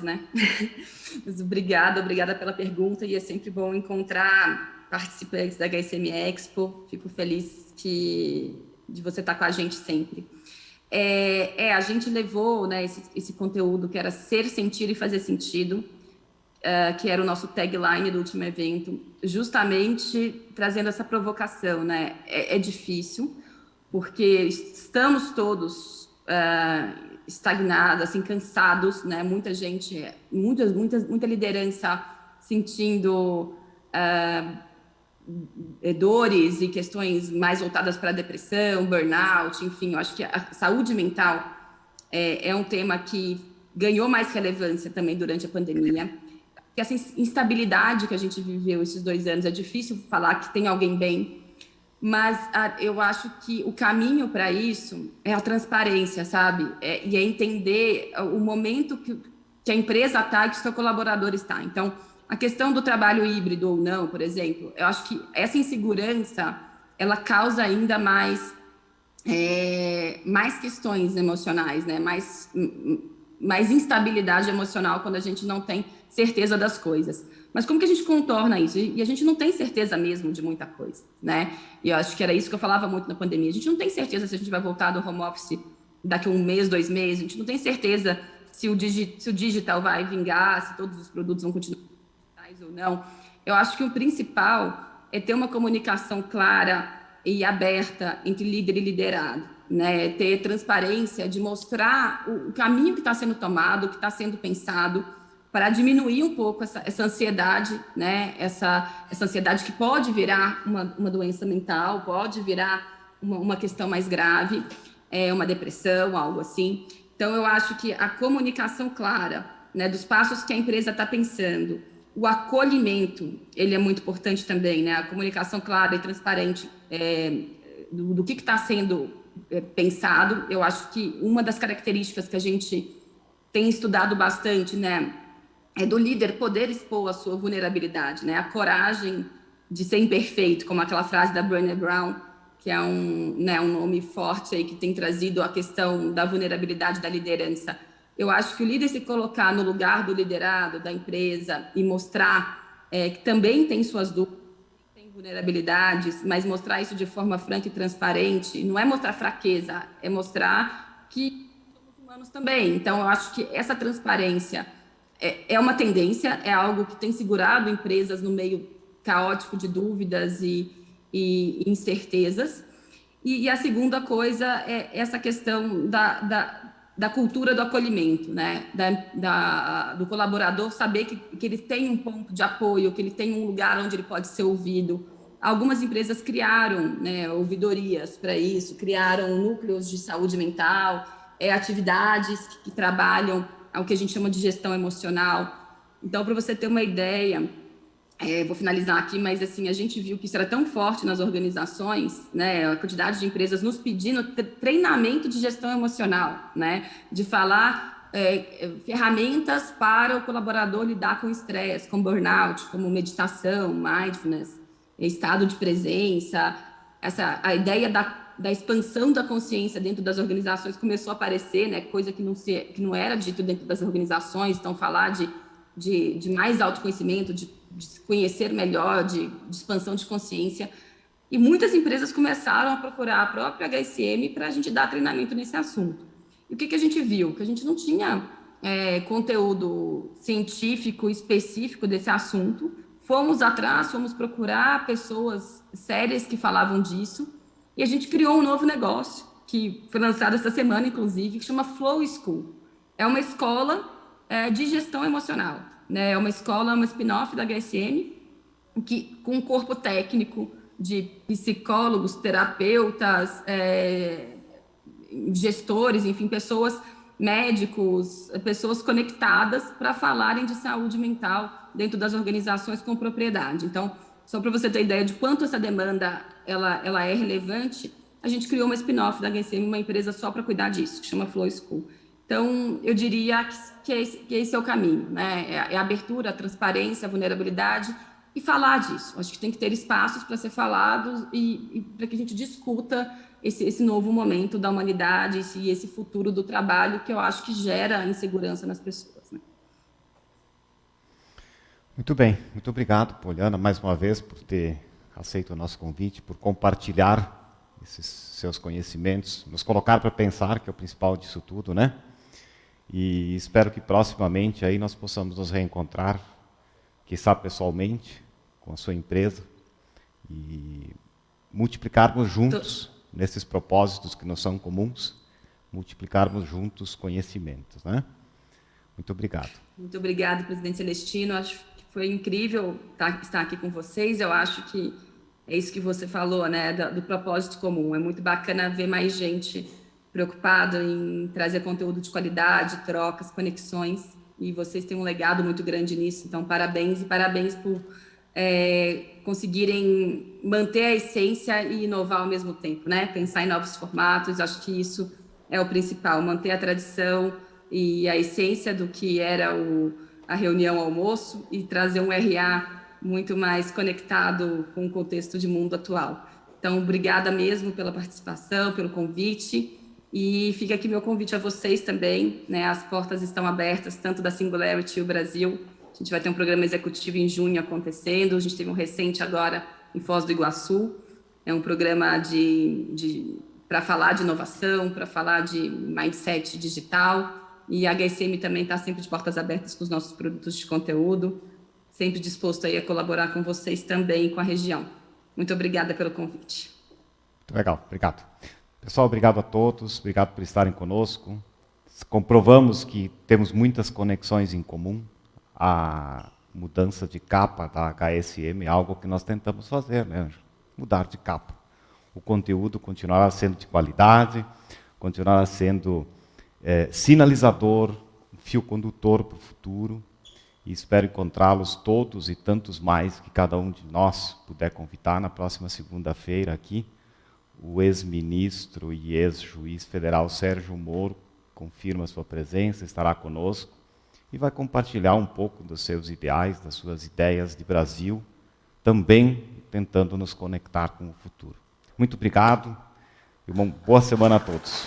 né? Mas obrigada pela pergunta, e é sempre bom encontrar participantes da HSM Expo. Fico feliz de você estar com a gente sempre. A gente levou, né, esse conteúdo que era ser, sentir e fazer sentido, que era o nosso tagline do último evento, justamente trazendo essa provocação, né? É difícil, porque estamos todos estagnados, assim, cansados, né? Muita gente, muita liderança sentindo dores e questões mais voltadas para a depressão, burnout, enfim. Eu acho que a saúde mental é um tema que ganhou mais relevância também durante a pandemia. Que essa instabilidade que a gente viveu esses 2 anos, é difícil falar que tem alguém bem, mas eu acho que o caminho para isso é a transparência, sabe? E é entender o momento que a empresa está e que o seu colaborador está. Então, a questão do trabalho híbrido ou não, por exemplo, eu acho que essa insegurança, ela causa ainda mais questões emocionais, né? Mais instabilidade emocional quando a gente não tem certeza das coisas. Mas como que a gente contorna isso? E a gente não tem certeza mesmo de muita coisa, né? E eu acho que era isso que eu falava muito na pandemia. A gente não tem certeza se a gente vai voltar do home office daqui a 1 mês, 2 meses. A gente não tem certeza se o digital vai vingar, se todos os produtos vão continuar digitais ou não. Eu acho que o principal é ter uma comunicação clara e aberta entre líder e liderado, né? Ter transparência de mostrar o caminho que está sendo tomado, o que está sendo pensado, para diminuir um pouco essa ansiedade, né? Essa ansiedade que pode virar uma doença mental, pode virar uma questão mais grave, uma depressão, algo assim. Então, eu acho que a comunicação clara, né, dos passos que a empresa está pensando, o acolhimento, ele é muito importante também, né? A comunicação clara e transparente do que está sendo pensado. Eu acho que uma das características que a gente tem estudado bastante, né, é do líder poder expor a sua vulnerabilidade, né? A coragem de ser imperfeito, como aquela frase da Brené Brown, que é um nome forte aí que tem trazido a questão da vulnerabilidade da liderança. Eu acho que o líder se colocar no lugar do liderado, da empresa, e mostrar que também tem suas dúvidas, tem vulnerabilidades, mas mostrar isso de forma franca e transparente, não é mostrar fraqueza, é mostrar que somos humanos também. Então, eu acho que essa transparência é uma tendência, é algo que tem segurado empresas no meio caótico de dúvidas e incertezas. E a segunda coisa é essa questão da cultura do acolhimento, né? Do colaborador saber que ele tem um ponto de apoio, que ele tem um lugar onde ele pode ser ouvido. Algumas empresas criaram, né, ouvidorias para isso, criaram núcleos de saúde mental, atividades que trabalham o que a gente chama de gestão emocional. Então, para você ter uma ideia, vou finalizar aqui, mas assim, a gente viu que isso era tão forte nas organizações, né, a quantidade de empresas nos pedindo treinamento de gestão emocional, né, de falar ferramentas para o colaborador lidar com estresse, com burnout, como meditação, mindfulness, estado de presença. A ideia da expansão da consciência dentro das organizações começou a aparecer, né, coisa que não era dito dentro das organizações. Então, falar de mais autoconhecimento, de se conhecer melhor, de expansão de consciência. E muitas empresas começaram a procurar a própria HSM para a gente dar treinamento nesse assunto. E o que a gente viu? Que a gente não tinha conteúdo científico específico desse assunto. Fomos atrás, fomos procurar pessoas sérias que falavam disso, e a gente criou um novo negócio, que foi lançado essa semana, inclusive, que chama Flow School. É uma escola de gestão emocional, né? É uma escola, uma spin-off da HSM, com um corpo técnico, de psicólogos, terapeutas, gestores, enfim, pessoas, médicos, pessoas conectadas para falarem de saúde mental dentro das organizações com propriedade. Então, só para você ter ideia de quanto essa demanda ela é relevante, a gente criou uma spin-off da HSM, uma empresa só para cuidar disso, que chama Flow School. Então, eu diria que esse é o caminho, né? É a abertura, a transparência, a vulnerabilidade e falar disso. Acho que tem que ter espaços para ser falado e para que a gente discuta esse novo momento da humanidade e esse futuro do trabalho que eu acho que gera insegurança nas pessoas, né? Muito bem, muito obrigado, Poliana, mais uma vez, por ter aceito o nosso convite, por compartilhar esses seus conhecimentos, nos colocar para pensar, que é o principal disso tudo, né? E espero que proximamente aí nós possamos nos reencontrar, quiçá pessoalmente, com a sua empresa, e multiplicarmos juntos, nesses propósitos que nos são comuns, multiplicarmos juntos conhecimentos, né? Muito obrigado. Muito obrigada, presidente Celestino. Acho que foi incrível estar aqui com vocês. Eu acho que é isso que você falou, né, do propósito comum. É muito bacana ver mais gente preocupada em trazer conteúdo de qualidade, trocas, conexões, e vocês têm um legado muito grande nisso. Então, parabéns, e parabéns por conseguirem manter a essência e inovar ao mesmo tempo, né? Pensar em novos formatos, acho que isso é o principal, manter a tradição e a essência do que era a reunião almoço e trazer um RA muito mais conectado com o contexto de mundo atual. Então, obrigada mesmo pela participação, pelo convite, e fica aqui meu convite a vocês também, né? As portas estão abertas, tanto da Singularity e o Brasil. A gente vai ter um programa executivo em junho acontecendo, a gente teve um recente agora em Foz do Iguaçu, é um programa para falar de inovação, para falar de mindset digital, e a HSM também está sempre de portas abertas com os nossos produtos de conteúdo, sempre disposto aí a colaborar com vocês também, com a região. Muito obrigada pelo convite. Muito legal, obrigado. Pessoal, obrigado a todos, obrigado por estarem conosco. Comprovamos que temos muitas conexões em comum. A mudança de capa da HSM é algo que nós tentamos fazer, né, Ângelo? Mudar de capa. O conteúdo continuará sendo de qualidade, continuará sendo sinalizador, fio condutor para o futuro, e espero encontrá-los todos e tantos mais que cada um de nós puder convidar na próxima segunda-feira aqui. O ex-ministro e ex-juiz federal Sérgio Moro confirma sua presença, estará conosco e vai compartilhar um pouco dos seus ideais, das suas ideias de Brasil, também tentando nos conectar com o futuro. Muito obrigado e uma boa semana a todos.